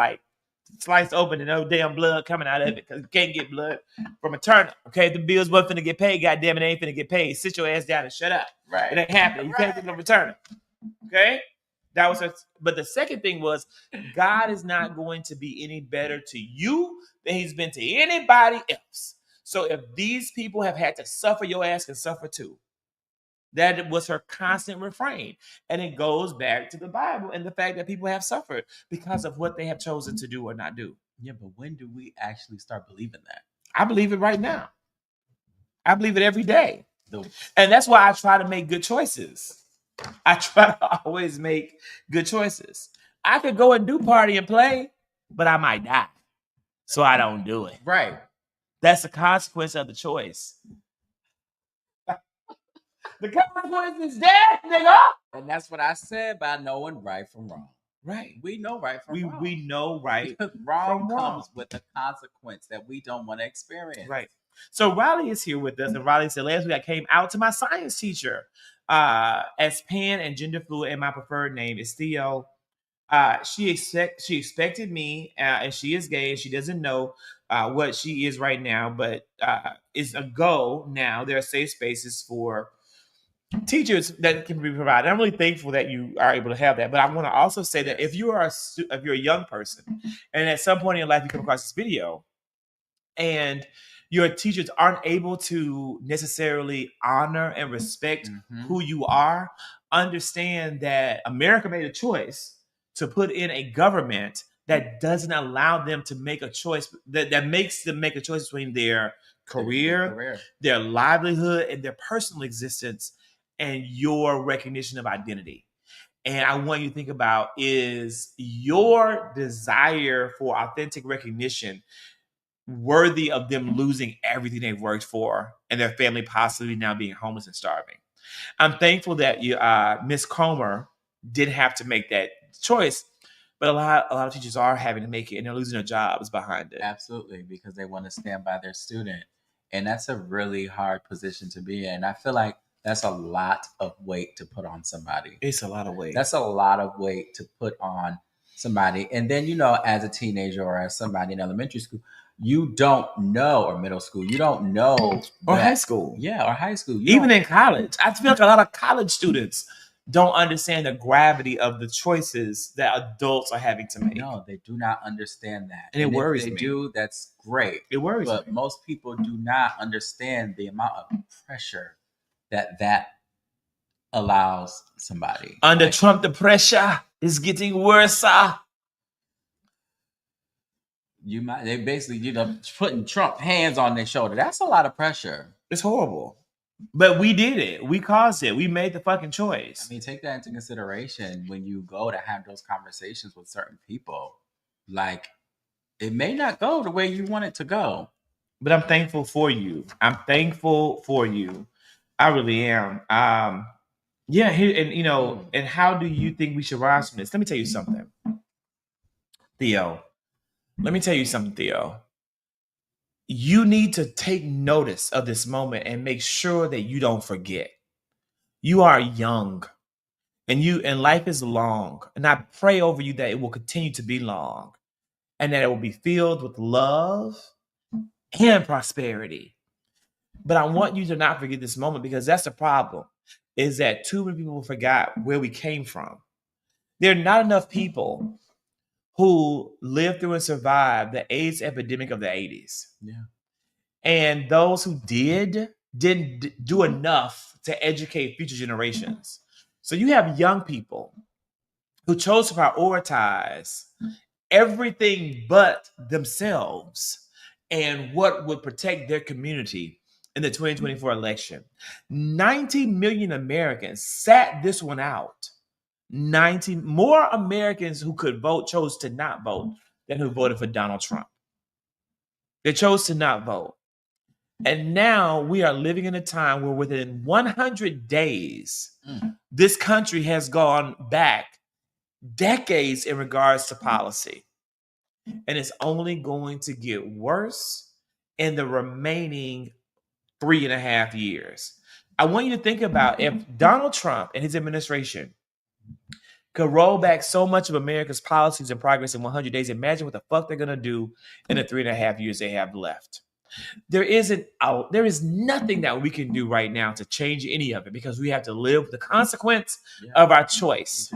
sliced open and no damn blood coming out of it, because you can't get blood from a turnip. Okay, the bills wasn't finna get paid. Goddamn it, they ain't finna get paid. Sit your ass down and shut up. Right, it ain't happening. You can't get blood from a turnip. Okay, That was her. But the second thing was, God is not going to be any better to you than he's been to anybody else. So if these people have had to suffer, your ass can suffer too. That was her constant refrain. And it goes back to the Bible and the fact that people have suffered because of what they have chosen to do or not do. Yeah, but when do we actually start believing that? I believe it right now. I believe it every day. And that's why I try to make good choices. I try to always make good choices. I could go and do party and play, but I might die. So I don't do it. Right. That's the consequence of the choice. The consequence is death, nigga. And that's what I said by knowing right from wrong. Right. We know right from wrong. We know right wrong from wrong. Comes with a consequence that we don't want to experience. Right. So Riley is here with us, and Riley said last week I came out to my science teacher as pan and gender fluid, and my preferred name is Theo. She expected me, and she is gay, and she doesn't know what she is right now, but it's a go now. There are safe spaces for teachers that can be provided. I'm really thankful that you are able to have that. But I want to also say that if you're a young person, and at some point in your life you come across this video, and your teachers aren't able to necessarily honor and respect who you are, understand that America made a choice to put in a government that doesn't allow them to make a choice, that makes them make a choice between their career, their livelihood, and their personal existence, and your recognition of identity. And I want you to think about, is your desire for authentic recognition worthy of them losing everything they've worked for and their family possibly now being homeless and starving? I'm thankful that you, Miss Comer, didn't have to make that choice, but a lot of teachers are having to make it, and they're losing their jobs behind it. Absolutely, because they want to stand by their student, and that's a really hard position to be in. I feel like that's a lot of weight to put on somebody. It's a lot of weight. That's a lot of weight to put on somebody. And then, as a teenager or as somebody in elementary school, you don't know, or middle school, you don't know. Or high school. Yeah, or high school. Even in college. I feel like a lot of college students don't understand the gravity of the choices that adults are having to make. No, they do not understand that. And it worries me. If they do, that's great. It worries me. But most people do not understand the amount of pressure that allows somebody. Under Trump, the pressure is getting worse. They basically, putting Trump hands on their shoulder. That's a lot of pressure. It's horrible. But we did it. We caused it. We made the fucking choice. I mean, take that into consideration when you go to have those conversations with certain people. Like, it may not go the way you want it to go. But I'm thankful for you. I'm thankful for you. I really am. Yeah, and how do you think we should rise from this? Let me tell you something, Theo. Let me tell you something, Theo. You need to take notice of this moment and make sure that you don't forget. You are young, and life is long. And I pray over you that it will continue to be long, and that it will be filled with love and prosperity. But I want you to not forget this moment, because that's the problem, is that too many people forgot where we came from. There are not enough people who lived through and survived the AIDS epidemic of the 80s. Yeah. And those who didn't do enough to educate future generations. So you have young people who chose to prioritize everything but themselves and what would protect their community in the 2024 election. 90 million Americans sat this one out. 90 more Americans who could vote chose to not vote than who voted for Donald Trump. They chose to not vote. And now we are living in a time where within 100 days, this country has gone back decades in regards to policy. And it's only going to get worse in the remaining 3.5 years. I want you to think about, if Donald Trump and his administration could roll back so much of America's policies and progress in 100 days, imagine what the fuck they're going to do in the 3.5 years they have left. There is nothing that we can do right now to change any of it, because we have to live with the consequence of our choice.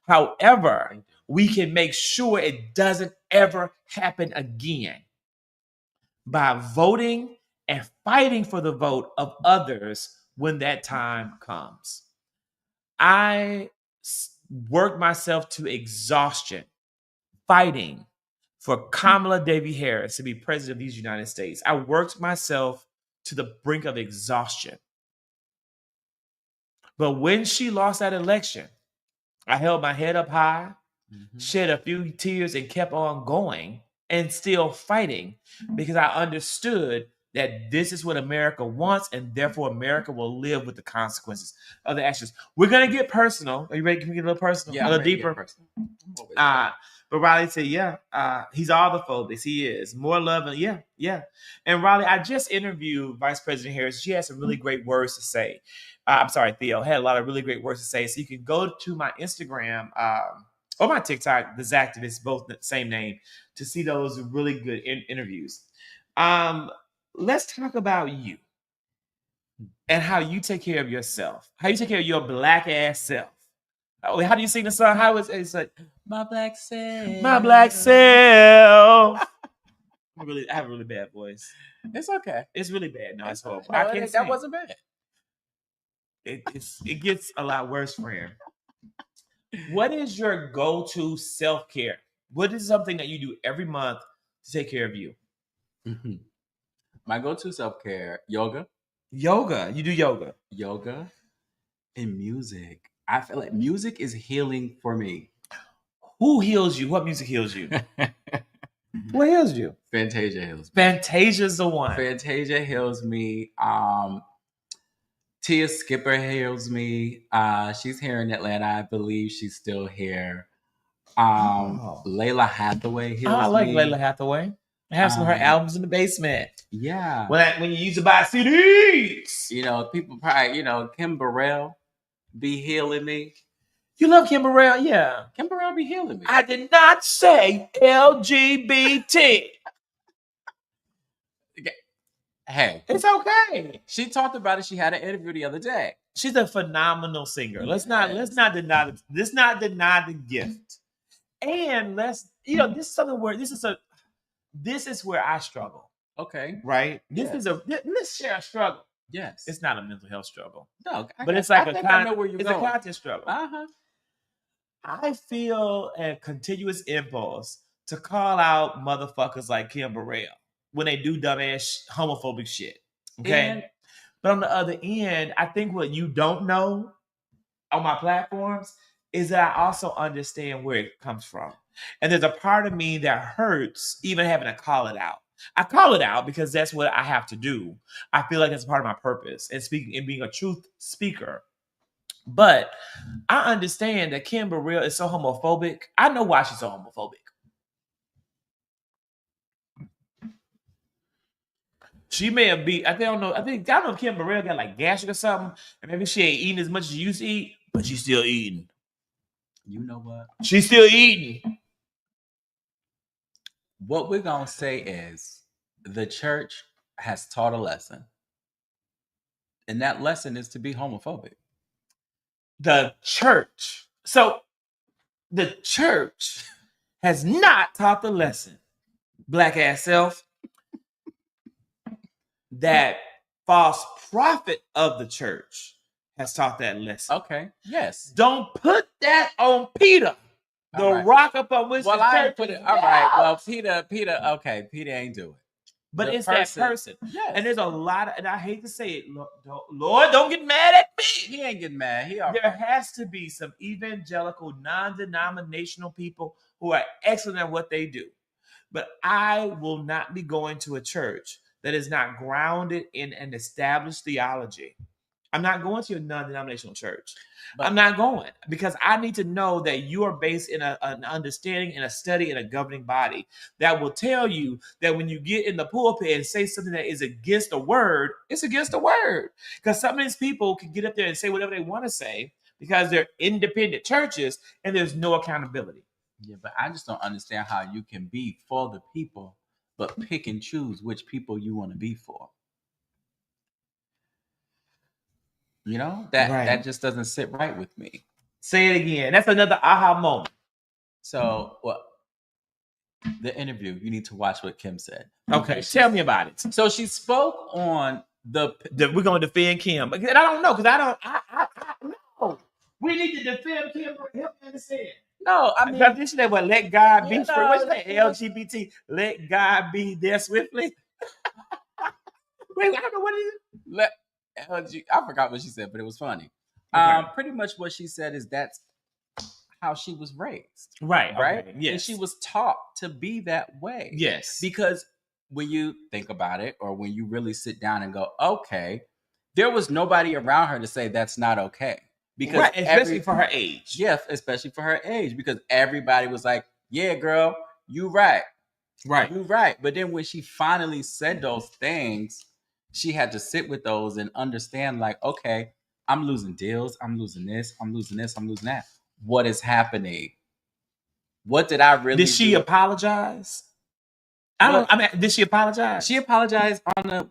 However, we can make sure it doesn't ever happen again by voting and fighting for the vote of others when that time comes. I worked myself to exhaustion fighting for Kamala Devi Harris to be president of these United States. I worked myself to the brink of exhaustion. But when she lost that election, I held my head up high, shed a few tears, and kept on going and still fighting because I understood that this is what America wants, and therefore America will live with the consequences of the actions. We're gonna get personal. Are you ready? Can we get a little personal? Yeah, a little deeper. But Riley said, yeah, he's all the phobics. He is. More love. And yeah. And Riley, I just interviewed Vice President Harris. She had some really great words to say. I'm sorry, Theo. Had a lot of really great words to say. So you can go to my Instagram or my TikTok, The Zactivist, both the same name, to see those really good interviews. Let's talk about you and how you take care of yourself. How you take care of your black ass self. Oh, how do you sing the song? How is it's like my black self? My black self. I have a really bad voice. It's okay. It's really bad. No, it's horrible. No, that wasn't bad. It gets a lot worse for him. What is your go-to self-care? What is something that you do every month to take care of you? Mm-hmm. My go-to self-care, yoga. Yoga. You do yoga. Yoga and music. I feel like music is healing for me. Who heals you? What music heals you? What heals you? Fantasia heals me. Fantasia's the one. Fantasia heals me. Tia Skipper heals me. She's here in Atlanta. I believe she's still here. Layla Hathaway heals me. I like Layla Hathaway. I have some of her albums in the basement. Yeah. When you used to buy CDs. People probably, Kim Burrell be healing me. You love Kim Burrell? Yeah. Kim Burrell be healing me. I did not say LGBT. Hey. It's okay. She talked about it. She had an interview the other day. She's a phenomenal singer. Let's not deny the gift. And this is something where this is where I struggle. Okay. Right? Let's share a struggle. Yes. It's not a mental health struggle. No, but it's like a content struggle. I feel a continuous impulse to call out motherfuckers like Kim Burrell when they do dumbass homophobic shit. Okay. But on the other end, I think what you don't know on my platforms is that I also understand where it comes from. And there's a part of me that hurts even having to call it out. I call it out because that's what I have to do. I feel like it's part of my purpose and speaking and being a truth speaker. But I understand that Kim Burrell is so homophobic. I know why she's so homophobic. She may have been, I don't know if Kim Burrell got like gastric or something, and maybe she ain't eating as much as she used to eat, but she's still eating. You know what? She's still eating. What we're going to say is the church has taught a lesson. And that lesson is to be homophobic. The church. So the church has not taught the lesson, black ass self, that false prophet of the church has taught that lesson. Okay. Yes. Don't put that on Peter. The rock upon which the church put it. All right. Well, Peter. Okay, Peter ain't do it. But it's that person. Yes. And there's a lot of, and I hate to say it, Lord, don't get mad at me. He ain't getting mad. There has to be some evangelical, non-denominational people who are excellent at what they do. But I will not be going to a church that is not grounded in an established theology. I'm not going to a non-denominational church. I'm not going because I need to know that you are based in an understanding, in a study, in a governing body that will tell you that when you get in the pulpit and say something that is against the word, it's against the word. Because some of these people can get up there and say whatever they want to say because they're independent churches and there's no accountability. Yeah, but I just don't understand how you can be for the people, but pick and choose which people you want to be for. That just doesn't sit right with me. Say it again. That's another aha moment. So, the interview, you need to watch what Kim said. Okay, tell me about it. So she spoke on we're going to defend Kim. And I don't know, because I know. We need to defend Kim. Help me understand. No, I mean, this is what let God be. Yeah, no, What's that? LGBT. Let God be there swiftly. Wait, I don't know what it is. I forgot what she said, but it was funny. Okay. Pretty much what she said is that's how she was raised. Right. Right. Okay. Yes. And she was taught to be that way. Yes. Because when you think about it, or when you really sit down and go, okay, there was nobody around her to say that's not okay. Because right, especially for her age. Yes, especially for her age. Because everybody was like, yeah, girl, you right. Right. You right. But then when she finally said those things, she had to sit with those and understand, like, okay, I'm losing deals. I'm losing this. I'm losing this. I'm losing that. What is happening? What did I really Did she apologize? Did she apologize? She apologized on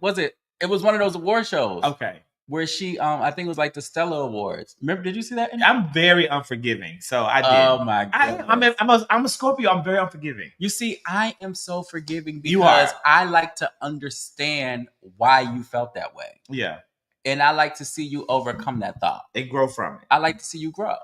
it was one of those award shows. Okay. Where she, I think it was like the Stella Awards. Remember, did you see that? I'm very unforgiving, so I did. Oh my god! I'm a Scorpio. I'm very unforgiving. You see, I am so forgiving because I like to understand why you felt that way. Yeah, and I like to see you overcome that thought and grow from it. I like to see you grow.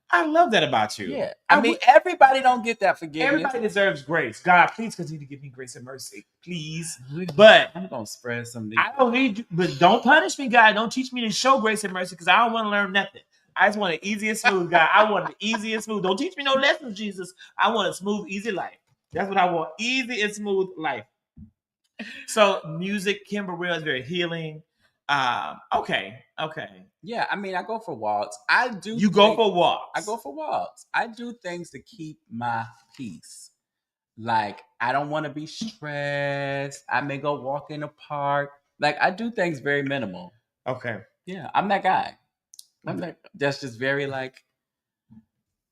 I love that about you. Yeah, I mean, everybody don't get that forgiveness. Everybody deserves grace. God, please continue to give me grace and mercy, please. But I'm gonna spread some. I don't need you, but don't punish me, God. Don't teach me to show grace and mercy, because I don't want to learn nothing. I just want an easy and smooth, God. I want an easy and smooth. Don't teach me no lessons, Jesus. I want a smooth, easy life. That's what I want. Easy and smooth life. So music, Kim Burrell, is very healing. Okay. Yeah, I mean, I go for walks. I do. You go for walks. I go for walks. I do things to keep my peace. Like, I don't want to be stressed. I may go walk in the park. Like, I do things very minimal. Okay. Yeah, I'm that guy. That's just very like.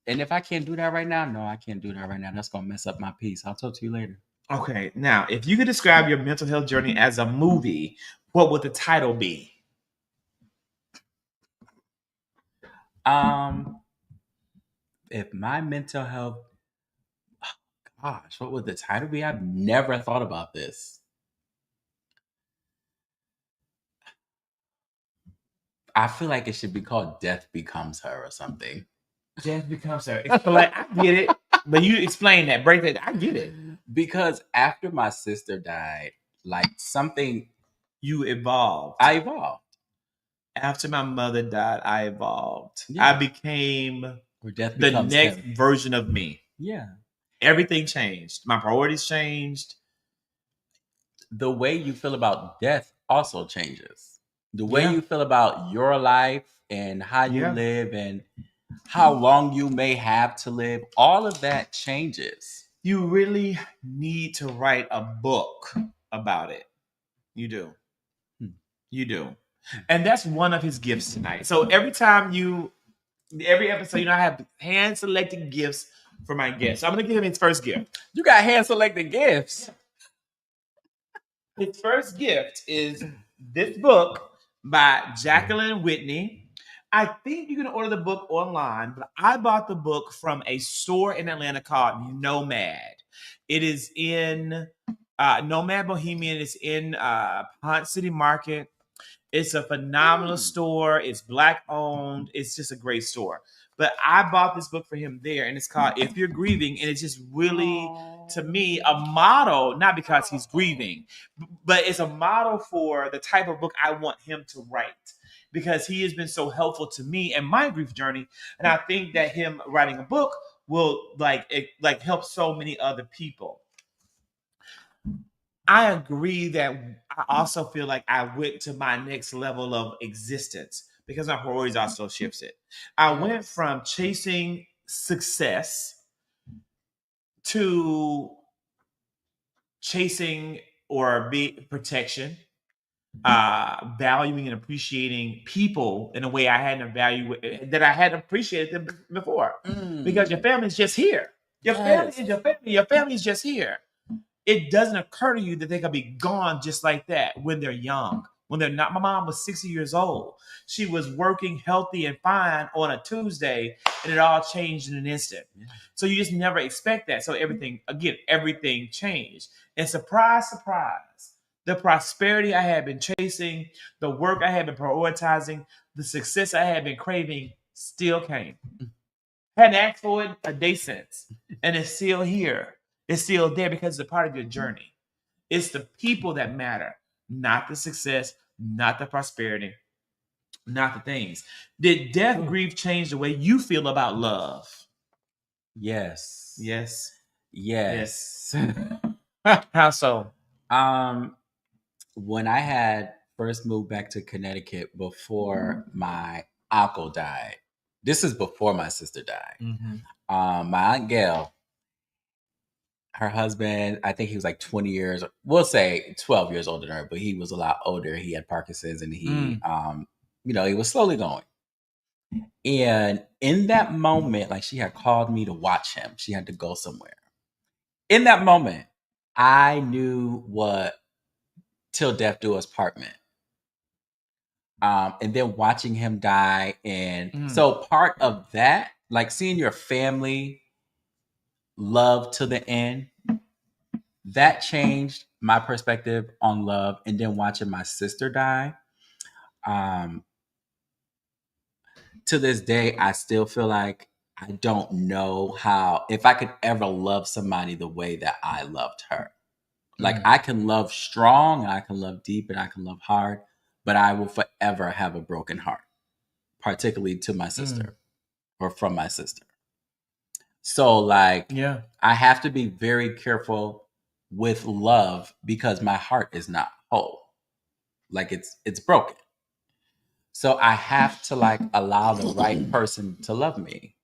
And if I can't do that right now, no, I can't do that right now. That's gonna mess up my peace. I'll talk to you later. Okay. Now, if you could describe your mental health journey as a movie, what would the title be? If my mental health, gosh, what would the title be? I've never thought about this. I feel like it should be called Death Becomes Her or something. Death Becomes Her. I get it. But you explain that. Break that. I get it. Because after my sister died, like something... You evolved. I evolved. After my mother died, I evolved. Yeah. I became the next version of me. Yeah. Everything changed. My priorities changed. The way you feel about death also changes. The way you feel about your life and how you live and how long you may have to live, all of that changes. You really need to write a book about it. You do. You do. And that's one of his gifts tonight. So every episode, I have hand-selected gifts for my guest. So I'm going to give him his first gift. You got hand-selected gifts? His first gift is this book by Jacqueline Whitney. I think you can order the book online, but I bought the book from a store in Atlanta called Nomad. It is in Nomad Bohemian. It's in Ponce City Market. It's a phenomenal store. It's Black owned. It's just a great store. But I bought this book for him there, and it's called If You're Grieving. And it's just really, to me, a model, not because he's grieving, but it's a model for the type of book I want him to write, because he has been so helpful to me in my grief journey. And I think that him writing a book will help so many other people. I agree that I also feel like I went to my next level of existence because my priorities also shifted. I went from chasing success to chasing protection, valuing and appreciating people in a way I hadn't appreciated them before. Because your family's just here. Your family is your family. Your family's just here. It doesn't occur to you that they can be gone just like that when they're young, when they're not. My mom was 60 years old. She was working healthy and fine on a Tuesday, and it all changed in an instant. Yeah. So you just never expect that. So everything changed. And surprise, surprise, the prosperity I had been chasing, the work I had been prioritizing, the success I had been craving still came. Hadn't asked for it a day since. And it's still here. It's still there because it's a part of your journey. It's the people that matter, not the success, not the prosperity, not the things. Did death, grief change the way you feel about love? Yes. Yes. Yes. How so? When I had first moved back to Connecticut before my uncle died, this is before my sister died. My Aunt Gail, her husband, I think he was like 20 years, we'll say 12 years older than her, but he was a lot older. He had Parkinson's and he, he was slowly going. And in that moment, like she had called me to watch him. She had to go somewhere. In that moment, I knew what till death do us part meant. And then watching him die. And so part of that, like seeing your family love to the end, that changed my perspective on love. And then watching my sister die, to this day, I still feel like I don't know if I could ever love somebody the way that I loved her. Like I can love strong, and I can love deep, and I can love hard, but I will forever have a broken heart, particularly to my sister or from my sister. So like, I have to be very careful with love because my heart is not whole. Like it's broken. So I have to like allow the right person to love me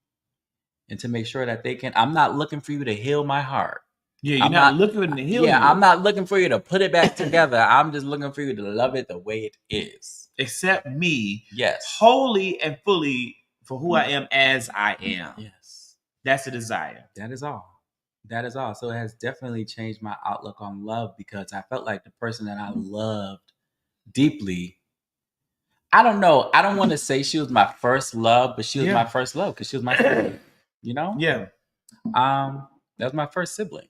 and to make sure that they can. I'm not looking for you to heal my heart. Yeah, you're not looking to heal you. I'm not looking for you to put it back together. I'm just looking for you to love it the way it is. Accept me, yes, wholly and fully for who I am as I am. Yes. That's the desire. That is all. That is all. So it has definitely changed my outlook on love because I felt like the person that I loved deeply, I don't know. I don't want to say she was my first love, but she was my first love because she was my sibling. You know? Yeah. That was my first sibling.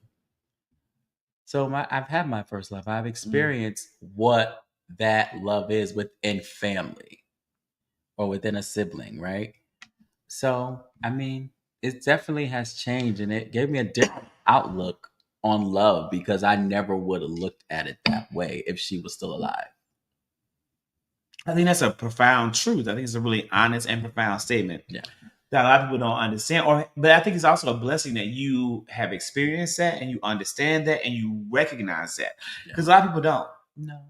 So I've had my first love. I've experienced what that love is within family or within a sibling, right? So, I mean, it definitely has changed and it gave me a different outlook on love because I never would have looked at it that way if she was still alive. I think that's a profound truth. I think it's a really honest and profound statement. Yeah. That a lot of people don't understand. But I think it's also a blessing that you have experienced that and you understand that and you recognize that. Because a lot of people don't. No.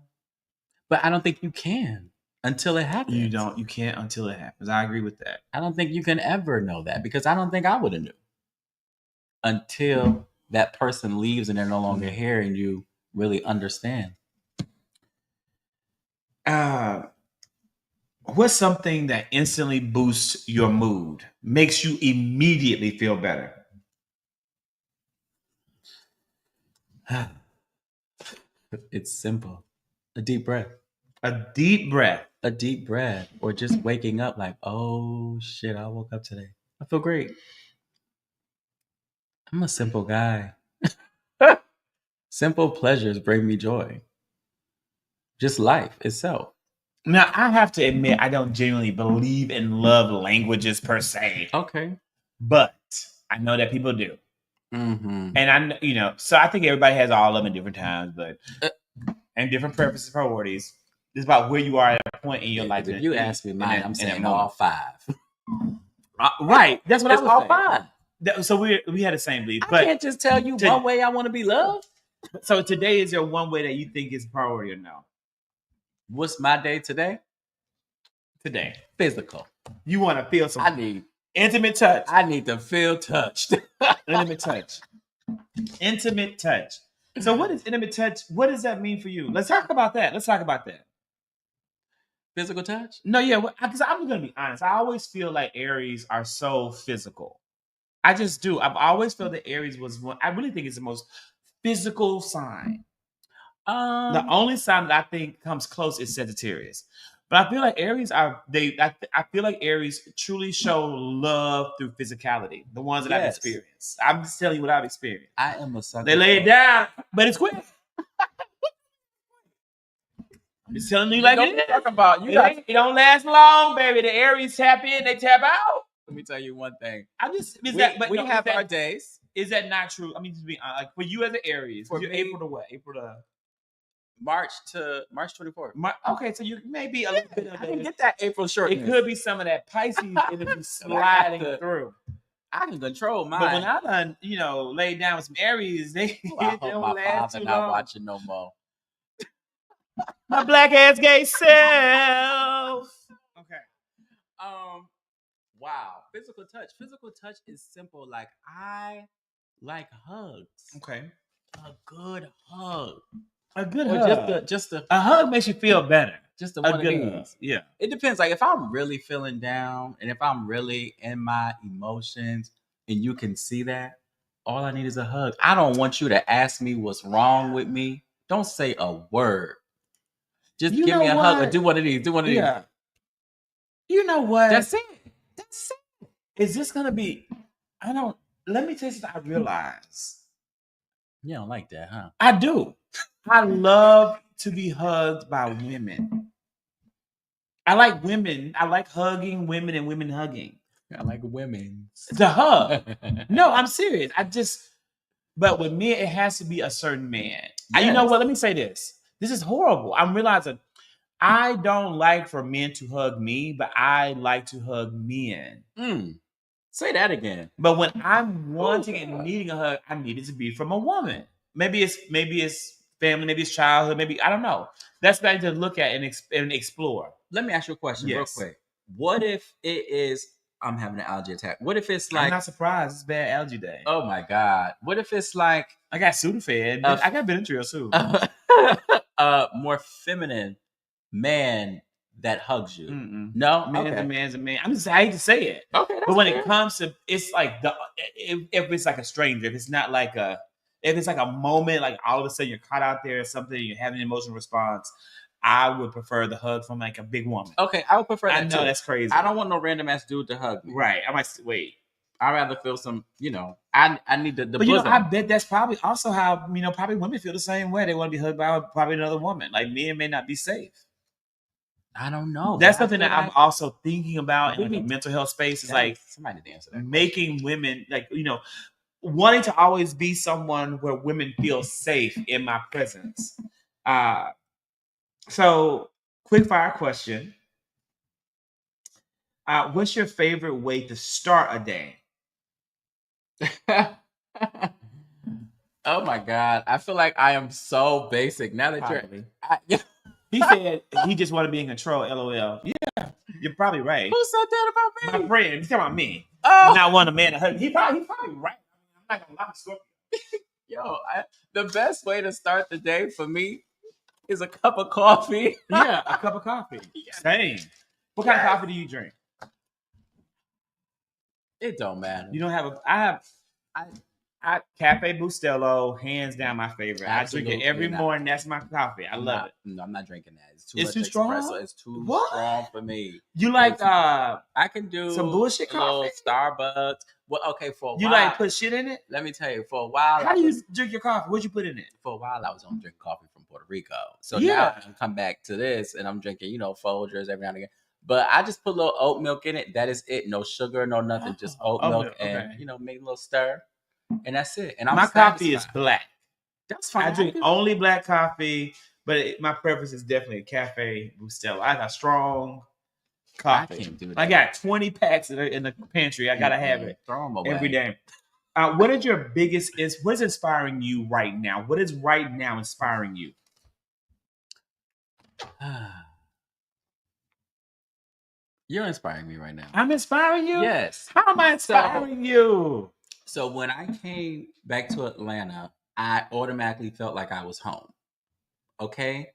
But I don't think you can until it happens. You can't until it happens. I agree with that. I don't think you can ever know that because I don't think I would have knew until that person leaves and they're no longer here and you really understand. What's something that instantly boosts your mood, makes you immediately feel better? It's simple. A deep breath. A deep breath. A deep breath. Or just waking up like, oh shit, I woke up today. I feel great. I'm a simple guy. Simple pleasures bring me joy. Just life itself. Now, I have to admit, I don't genuinely believe in love languages per se. Okay. But I know that people do. Mm-hmm. And so I think everybody has all of them at different times, but and different preferences, priorities. It's about where you are at a point in your life. If you ask me mine, I'm saying all five. Right. That's what I was all saying. five. So we had the same belief. I can't just tell you one way I want to be loved. So today, is there one way that you think is priority or no? What's my day today? Today. Physical. You want to feel some I need intimate touch. I need to feel touched. Intimate touch. Intimate touch. So what is intimate touch? What does that mean for you? Let's talk about that. Physical touch? No, yeah, because I'm going to be honest. I always feel like Aries are so physical. I just do. I've always felt that Aries was one. I really think it's the most physical sign. The only sign that I think comes close is Sagittarius. But I feel like Aries I feel like Aries truly show love through physicality. The ones that I've Yes. experienced. I'm just telling you what I've experienced. I am a sucker. They lay it down, but it's quick. I'm just telling you like it is. Talk about It don't last long, baby. The Aries tap in, they tap out. Let me tell you one thing. I'm just We have our days. Is that not true? I mean, just be like for you as an Aries, For you me- April to what? April to March 24th. okay, so you maybe a little bit of I can get that April shortness. it could be some of that Pisces energy sliding through. I can control mine. But when I done, laid down with some Aries, they I don't hope my last father too not long. watching no more. My black ass gay self. Okay. Wow. Physical touch. Physical touch is simple. Like I like hugs. Okay. A good hug. A good Or hug. just a hug makes you feel better. Just A one good of hug. these. Yeah. It depends. Like if I'm really feeling down and if I'm really in my emotions and you can see that, all I need is a hug. I don't want you to ask me what's wrong with me. Don't say a word. Just give me a hug or do one of these. Do one of these. Yeah. You know what? That's it. Is this gonna be? Let me tell you something. I realize. You don't like that, huh? I do. I love to be hugged by women. I like women. I like hugging women and women hugging. I like women. The hug. No, I'm serious. But with me, it has to be a certain man. Yes. You know what? Let me say this. This is horrible. I'm realizing I don't like for men to hug me, but I like to hug men. Say that again. But when I'm wanting and needing a hug, I need it to be from a woman. Maybe it's family, maybe it's childhood, maybe I don't know. That's what I need to look at and explore. Let me ask you a question real Yes. quick. What if it is? I'm having an allergy attack. What if it's like? I'm not surprised. It's bad allergy day. Oh my god. What if it's like? I got Sudafed. I got Benadryl too. More feminine man that hugs you. Mm-mm. No, man's a man. I hate to say it. Okay, but when it comes to, it's like if it's like a stranger, if it's not like if it's like a moment, like all of a sudden you're caught out there or something, you're having an emotional response, I would prefer the hug from like a big woman. Okay, I would prefer that. I know too. That's crazy. I don't want no random ass dude to hug me. Right. I might wait. I'd rather feel some, I need the but bosom. I bet that's probably also how, probably women feel the same way. They want to be hugged by probably another woman. Like men may not be safe. I don't know. That's something that I'm also thinking about in the mental health space. Is like somebody to answer that making women like, wanting to always be someone where women feel safe in my presence. So quick fire question. What's your favorite way to start a day? Oh my God. I feel like I am so basic now that probably. you're. He said he just want to be in control. LOL. Yeah, you're probably right. Who said that about me? My friend. He's talking about me. Oh, not one of man to hug. He's probably right. I'm not gonna lie. Yo, the best way to start the day for me is a cup of coffee. Yeah, a cup of coffee. Yeah. Same. What kind of coffee do you drink? It don't matter. You don't have I Cafe Bustelo, hands down my favorite. Absolutely. I drink it every morning. That's my coffee. I love it. No, I'm not drinking that. It's too much strong. Espresso. It's too strong for me. You like I can do some bullshit coffee? Starbucks. Well, okay, for a while. You like put shit in it? Let me tell you, for a while. How do you drink your coffee? What'd you put in it? For a while, I was on drinking coffee from Puerto Rico. So now I'm come back to this and I'm drinking, Folgers every now and again. But I just put a little oat milk in it. That is it. No sugar, no nothing. Just oat milk and, make a little stir. And that's it. And my coffee is black. That's fine. I drink only black coffee, but my preference is definitely Cafe Bustelo. I got strong coffee. I can't do that. I got 20 packs in the pantry. I gotta have it every day. What is your biggest? What's inspiring you right now? What is right now inspiring you? You're inspiring me right now. I'm inspiring you? Yes. How am I inspiring you? So when I came back to Atlanta, I automatically felt like I was home. Okay?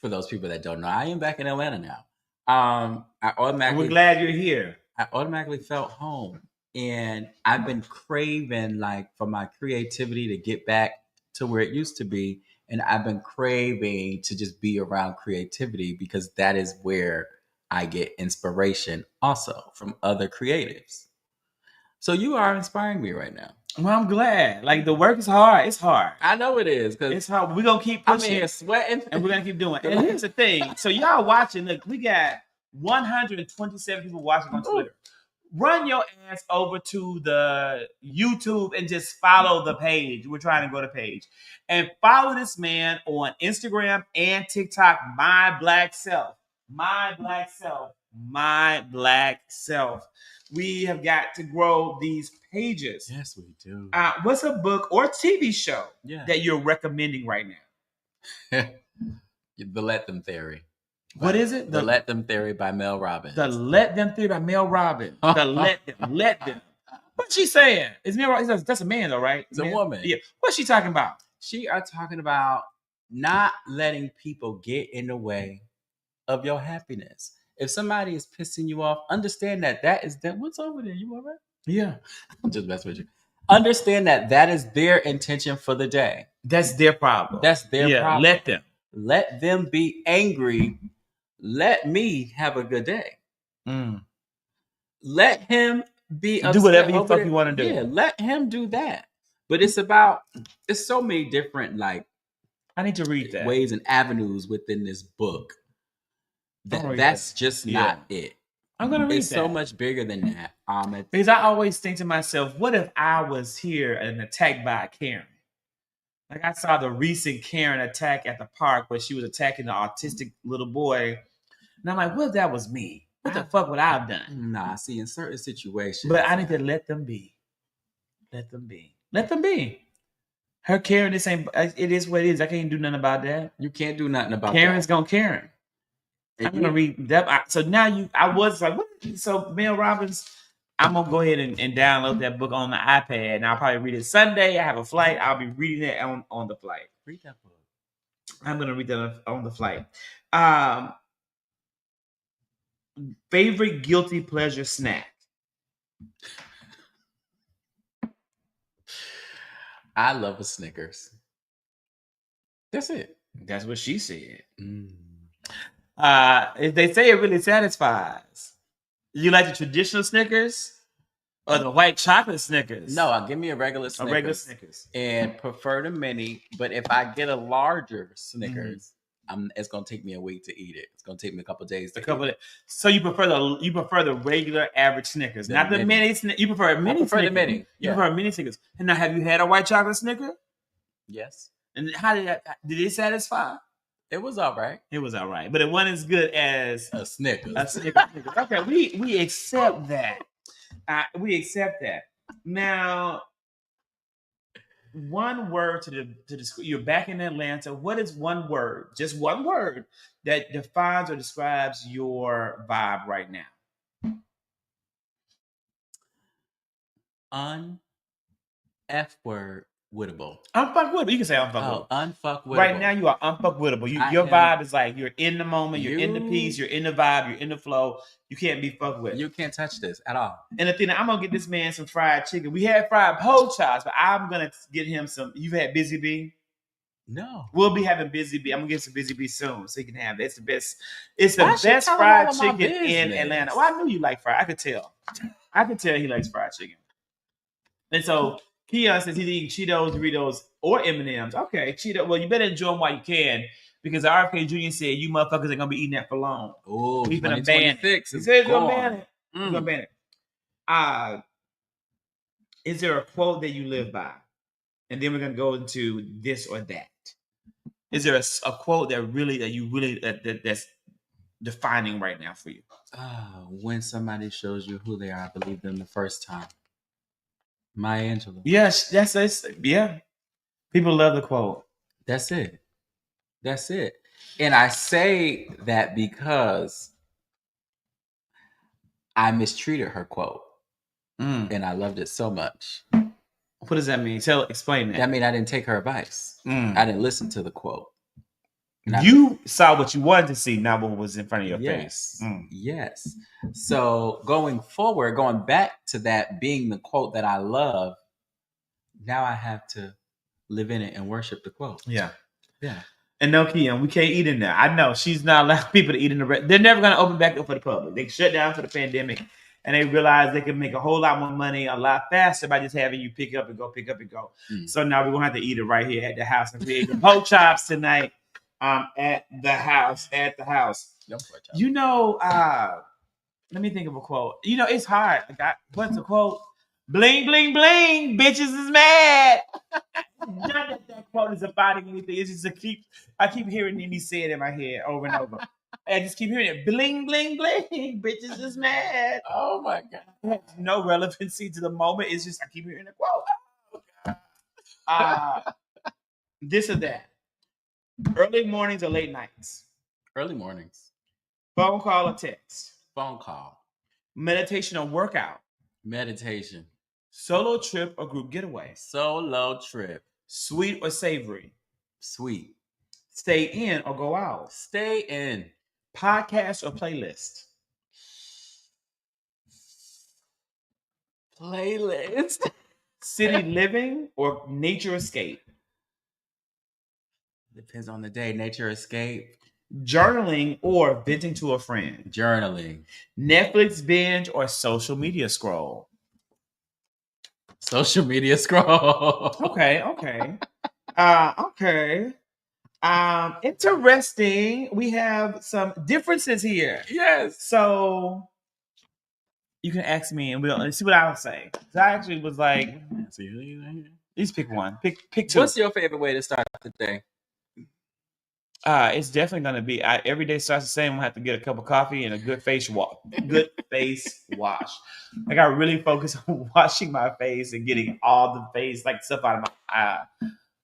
For those people that don't know, I am back in Atlanta now. We're glad you're here. I automatically felt home. And I've been craving for my creativity to get back to where it used to be. And I've been craving to just be around creativity because that is where I get inspiration also from other creatives. So you are inspiring me right now. Well, I'm glad. Like, the work is hard. It's hard. I know it is because It's hard. We're going to keep I'm in pushing. here sweating. And we're going to keep doing it. And here's the thing. So y'all watching, look, we got 127 people watching on Twitter. Run your ass over to the YouTube and just follow the page. We're trying to go to page. And follow this man on Instagram and TikTok, MyBlackSelf. MyBlackSelf. MyBlackSelf. We have got to grow these pages. Yes, we do. What's a book or TV show that you're recommending right now? The Let Them Theory. What is it? The Let Them Theory by Mel Robbins. The Let Them Theory by Mel Robbins. The Let Them. What's she saying? It's Mel Robbins. That's a man, though, right? It's a woman. Yeah. What's she talking about? She are talking about not letting people get in the way of your happiness. If somebody is pissing you off, understand that is them. What's over there? You all right? Yeah. I'm just messing with you. Understand that is their intention for the day. That's their problem. That's their problem. Let them. Let them be angry. Let me have a good day. Let him be upset. Do whatever you fuck you want to do. Yeah, let him do that. But it's so many different, like, I need to read that. Ways and avenues within this book. That's just not it. I'm going to read it's that. So much bigger than that. Because I always think to myself, what if I was here and attacked by a Karen? Like, I saw the recent Karen attack at the park where she was attacking the autistic little boy. And I'm like, what if that was me? What the fuck would I have done? Nah, see, in certain situations. But I need to let them be. Let them be. Let them be. Her Karen, it is what it is. I can't do nothing about that. You can't do nothing about Karen's gonna Karen. I'm gonna read that. So now I was like, what? So Mel Robbins, I'm gonna go ahead and download that book on the iPad, and I'll probably read it Sunday. I have a flight. I'll be reading it on the flight. Read that book. I'm gonna read that on the flight. Favorite guilty pleasure snack? I love a Snickers. That's it. That's what she said. If they say it really satisfies. You like the traditional Snickers or the white chocolate Snickers? No, give me a regular Snickers. A regular Snickers. And prefer the mini. But if I get a larger Snickers, it's gonna take me a week to eat it. It's gonna take me a couple of days. So you prefer the regular average Snickers, not the mini. You prefer a mini. I prefer Snickers. The mini. You prefer a mini Snickers. And now, have you had a white chocolate Snicker? Yes. And how did it satisfy? It was all right. It was all right, but it wasn't as good as a Snickers. A Snickers. Okay, we accept that. We accept that. Now, one word to describe. You're back in Atlanta. What is one word? Just one word that defines or describes your vibe right now. F-word. Wittable. Unfuckwittable. You can say unfuckwittable. Unfuckwittable. Right now, you are unfuckwittable. Your vibe is like you're in the moment, you're in the piece, you're in the vibe, you're in the flow. You can't be fucked with. You can't touch this at all. And the thing, I'm gonna get this man some fried chicken. We had fried pork chops, but I'm gonna get him some. You've had Busy Bee? No. We'll be having Busy Bee. I'm gonna get some Busy Bee soon, so you can have it. It's the best. It's the best fried chicken in Atlanta. Well, I knew you like fried. I could tell. He likes fried chicken. And so Keon says he's eating Cheetos, Doritos, or M&Ms. Okay, Cheetos. Well, you better enjoy them while you can, because RFK Jr. said you motherfuckers ain't gonna be eating that for long. Oh, he's gonna ban it. He said he's gonna ban it. He's gonna ban it. Is there a quote that you live by? And then we're gonna go into this or that. Is there a quote that's defining right now for you? When somebody shows you who they are, believe them the first time. Maya Angelou. Yes, that's yeah. People love the quote. That's it. And I say that because I mistreated her quote. And I loved it so much. What does that mean? Explain that. That means I didn't take her advice. I didn't listen to the quote. You saw what you wanted to see, not what was in front of your face. Yes. So going forward, going back to that being the quote that I love, now I have to live in it and worship the quote. Yeah. Yeah. And no Kim, we can't eat in there. I know she's not allowing people to eat in the restaurant. They're never going to open back up for the public. They shut down for the pandemic, and they realized they could make a whole lot more money a lot faster by just having you pick up and go, pick up and go. So now we're going to have to eat it right here at the house. And we ate the pork chops tonight at the house. At the house. You know, let me think of a quote. You know, it's hard. What's the quote? Bling, bling, bling. Bitches is mad. Not that quote is about anything. It's just I keep hearing me say it in my head over and over. I just keep hearing it. Bling, bling, bling. Bitches is mad. Oh my God. It has no relevancy to the moment. It's just I keep hearing the quote. This or that. Early mornings or late nights. Early mornings. Phone call or text. Phone call. Meditation or workout. Meditation. Solo trip or group getaway. Solo trip. Sweet or savory. Sweet. Stay in or go out. Stay in. Podcast or playlist. Playlist. City living or nature escape. Depends on the day. Nature escape. Journaling or venting to a friend. Journaling. Netflix binge or social media scroll. Social media scroll. Okay. Okay. Interesting. We have some differences here. Yes. So you can ask me and we'll see what I'll say. So I actually was like, please pick one. Pick two. What's your favorite way to start the day? It's definitely gonna be. Every day starts the same. I have to get a cup of coffee and a good face wash. Good face wash. Like I really focus on washing my face and getting all the face like stuff out of my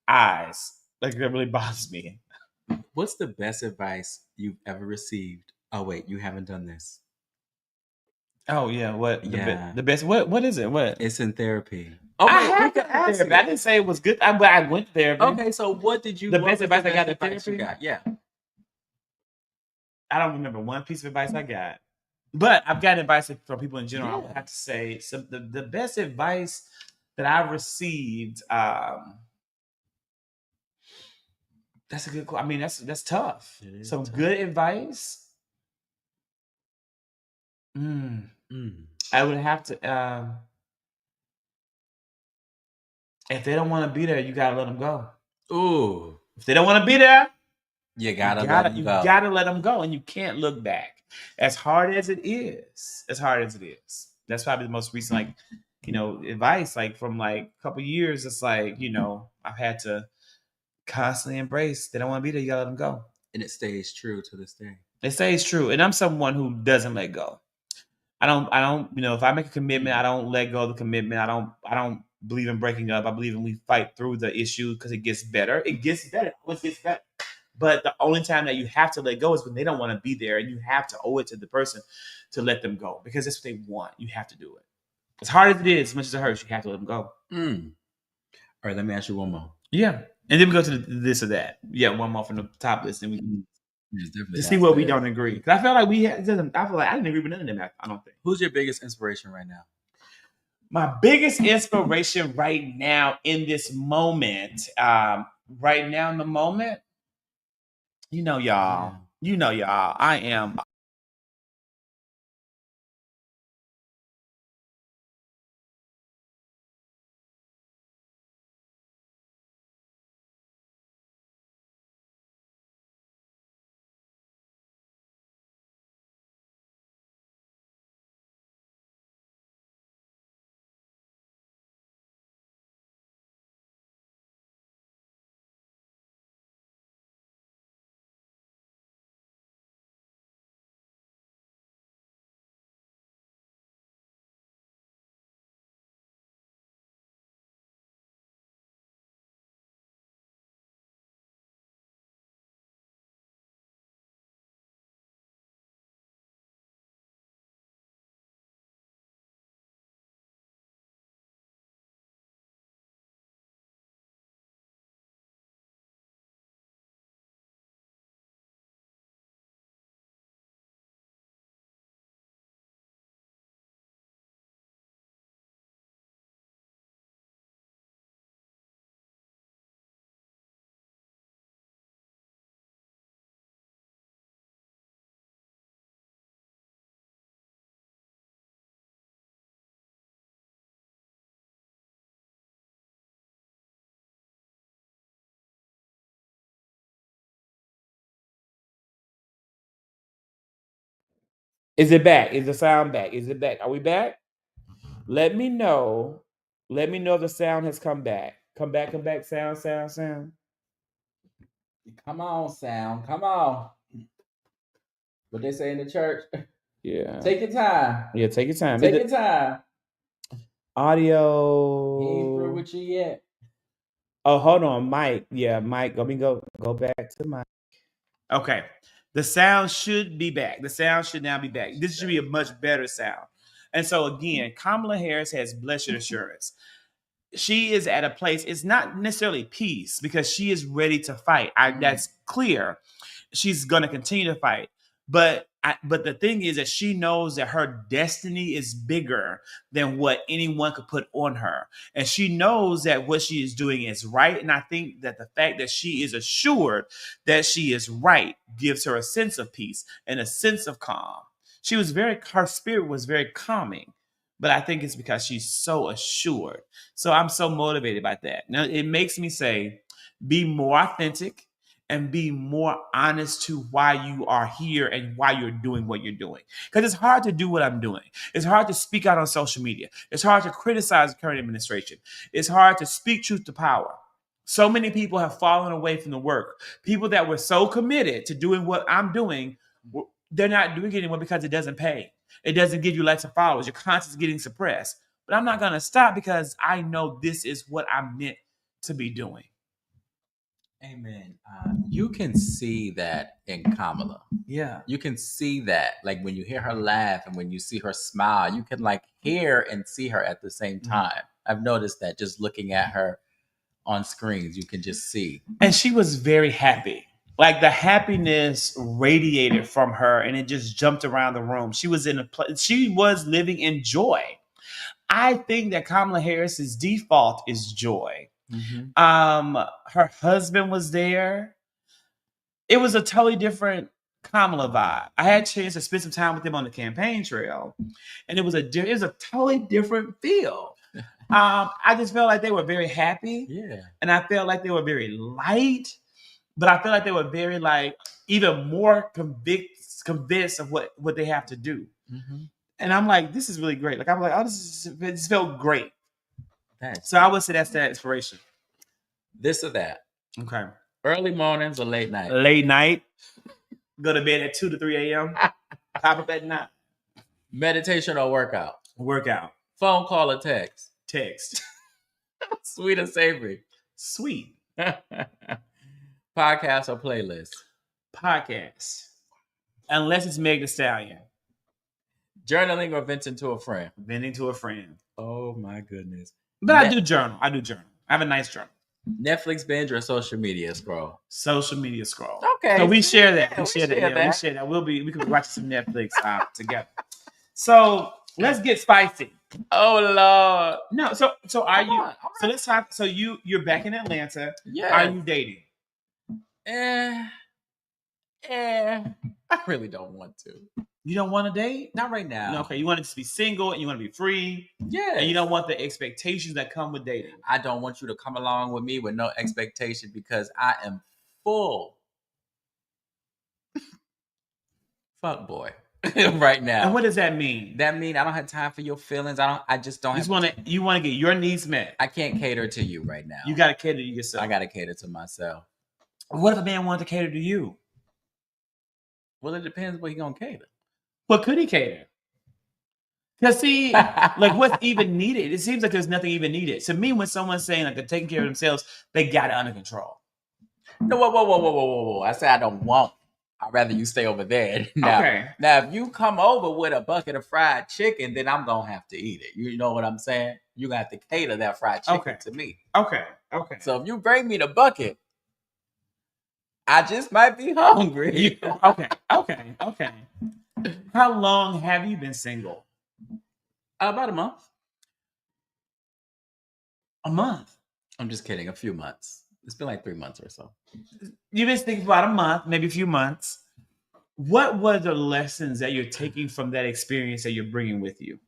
eyes. Like that really bothers me. What's the best advice you've ever received? Oh wait, you haven't done this. Oh yeah, what? Yeah. The best. What is it? What? It's in therapy. Okay, I didn't say it was good. But I went to therapy. Okay, so what did you? The best advice I got in therapy? Yeah. I don't remember one piece of advice I got, but I've gotten advice from people in general. Yeah. I would have to say the best advice that I've received. That's a good. I mean, that's tough. Some tough. Good advice. I would have to. If they don't want to be there, you gotta let them go. Ooh. If they don't want to be there, you gotta let them go. You gotta let them go, and you can't look back. As hard as it is, that's probably the most recent, advice. Like from like a couple years, it's like I've had to constantly embrace. They don't want to be there. You gotta let them go, and it stays true to this day. It stays true, and I'm someone who doesn't let go. I don't. If I make a commitment, I don't let go of the commitment. I don't believe in breaking up. I believe in we fight through the issue because it gets better. It gets better. It always gets better. But the only time that you have to let go is when they don't want to be there, and you have to owe it to the person to let them go because that's what they want. You have to do it. As hard as it is, as much as it hurts, you have to let them go. All right, let me ask you one more. Yeah, and then we go to this or that. Yeah, one more from the top list, and we can to see what we don't agree. Because I feel like I didn't agree with none of them. I don't think. Who's your biggest inspiration right now? My biggest inspiration right now in this moment, right now in the moment, y'all, I am Is it back? Is the sound back? Is it back? Are we back? Let me know. Let me know if the sound has come back. Come back, come back. Sound, sound, sound. Come on, sound. Come on. What they say in the church. Yeah. Take your time. Yeah, take your time. Take your time. Audio. He ain't through with you yet. Oh, hold on, Mike. Yeah, Mike. Let me go back to Mike. Okay. The sound should be back. The sound should now be back. This should be a much better sound. And so again, Kamala Harris has blessed assurance. She is at a place, it's not necessarily peace because she is ready to fight. That's clear. She's going to continue to fight. But the thing is that she knows that her destiny is bigger than what anyone could put on her. And she knows that what she is doing is right. And I think that the fact that she is assured that she is right gives her a sense of peace and a sense of calm. Her spirit was very calming. But I think it's because she's so assured. So I'm so motivated by that. Now, it makes me say, be more authentic and be more honest to why you are here and why you're doing what you're doing. Because it's hard to do what I'm doing. It's hard to speak out on social media. It's hard to criticize the current administration. It's hard to speak truth to power. So many people have fallen away from the work. People that were so committed to doing what I'm doing, they're not doing it anymore because it doesn't pay. It doesn't give you likes and followers. Your content's getting suppressed. But I'm not going to stop because I know this is what I'm meant to be doing. Amen. You can see that in Kamala. Yeah. You can see that. Like when you hear her laugh and when you see her smile, you can like hear and see her at the same time. I've noticed that just looking at her on screens, you can just see. And she was very happy. Like the happiness radiated from her and it just jumped around the room. She was she was living in joy. I think that Kamala Harris's default is joy. Mm-hmm. Her husband was there. It was a totally different Kamala vibe. I had a chance to spend some time with him on the campaign trail, and it was a totally different feel. I just felt like they were very happy. Yeah. And I felt like they were very light, but I felt like they were very like even more convinced of what they have to do. Mm-hmm. And I'm like, this is really great. Like I'm like, oh, this felt great. So I would say that's that inspiration. This or that. Okay. Early mornings or late night? Late night. Go to bed at 2 to 3 a.m. Pop up at 9. Meditation or workout? Workout. Phone call or text? Text. Sweet or savory? Sweet. Podcast or playlist? Podcast. Unless it's Meg Thee Stallion. Journaling or venting to a friend? Venting to a friend. Oh my goodness. But I do journal. I have a nice journal. Netflix binge or social media scroll? Social media scroll. Okay. So we share that. Yeah, we share that. We could watch some Netflix together. So let's get spicy. Oh Lord. No, so are you so let's talk. So you're back in Atlanta. Yeah. Are you dating? I really don't want to. You don't want to date? Not right now. No, okay. You want it to be single and you want to be free. Yeah. And you don't want the expectations that come with dating. I don't want you to come along with me with no expectation because I am full. Fuck boy. Right now. And what does that mean? That means I don't have time for your feelings. I just don't you want to get your needs met. I can't cater to you right now. You got to cater to yourself. I got to cater to myself. What if a man wanted to cater to you? Well, it depends what he's going to cater. What could he cater? Because see, like what's even needed? It seems like there's nothing even needed. To me, when someone's saying like they're taking care of themselves, they got it under control. No, whoa. I said I don't want. I'd rather you stay over there. Now, if you come over with a bucket of fried chicken, then I'm going to have to eat it. You know what I'm saying? You're going to have to cater that fried chicken to me. Okay. So if you bring me the bucket, I just might be hungry. Okay. How long have you been single? About a month. A month? I'm just kidding. A few months. It's been like 3 months or so. You've been thinking about a month, maybe a few months. What were the lessons that you're taking from that experience that you're bringing with you?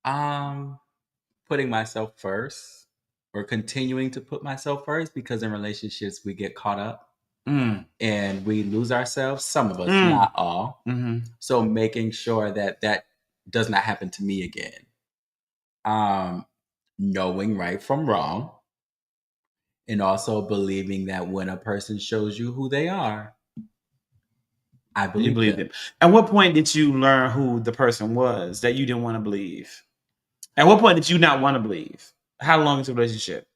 Putting myself first or continuing to put myself first because in relationships we get caught up. And we lose ourselves, some of us, not all. Mm-hmm. So making sure that that does not happen to me again. Knowing right from wrong, and also believing that when a person shows you who they are, I believe them. At what point did you learn who the person was that you didn't want to believe? At what point did you not want to believe? How long into the relationship?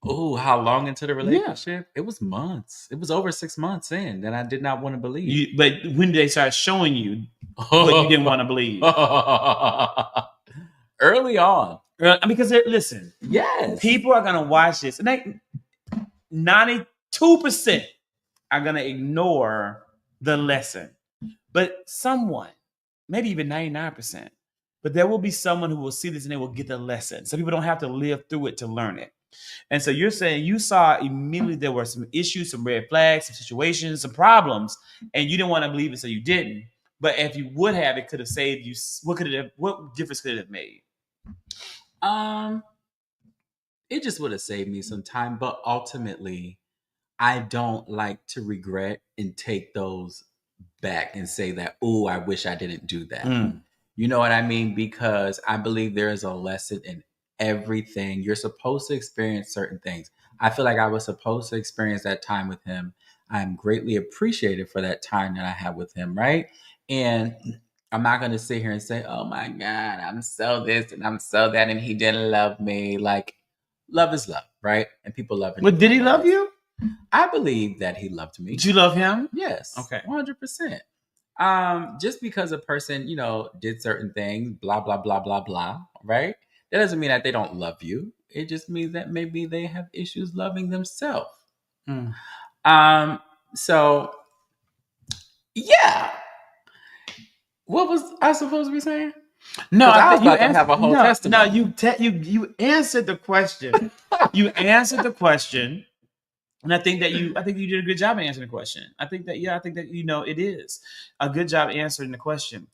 Oh, how long into the relationship? Yeah. It was months. It was over 6 months in that I did not want to believe. But when did they start showing you what you didn't want to believe? Early on. Because listen, yes, people are going to watch this, and 92% are going to ignore the lesson. But someone, maybe even 99%, but there will be someone who will see this and they will get the lesson. So people don't have to live through it to learn it. And so you're saying you saw immediately there were some issues, some red flags, some situations, some problems, and you didn't want to believe it, so you didn't. But if you would have, it could have saved you. What difference could it have made? It just would have saved me some time. But ultimately, I don't like to regret and take those back and say that, oh, I wish I didn't do that. You know what I mean? Because I believe there is a lesson in everything. You're supposed to experience certain things. I feel like I was supposed to experience that time with him. I'm greatly appreciated for that time that I had with him, right? And I'm not going to sit here and say, oh my God, I'm so this and I'm so that, and he didn't love me. Like, love is love, right? And people love him. But did he love you? I believe that he loved me. Did you love him? Yes. Okay. 100%. Just because a person, did certain things, blah, blah, blah, blah, blah, right? That doesn't mean that they don't love you. It just means that maybe they have issues loving themselves. So, yeah. What was I supposed to be saying? No, I was about to have a whole testimony. No, you answered the question. You answered the question. And I think you did a good job answering the question. I think that it is a good job answering the question.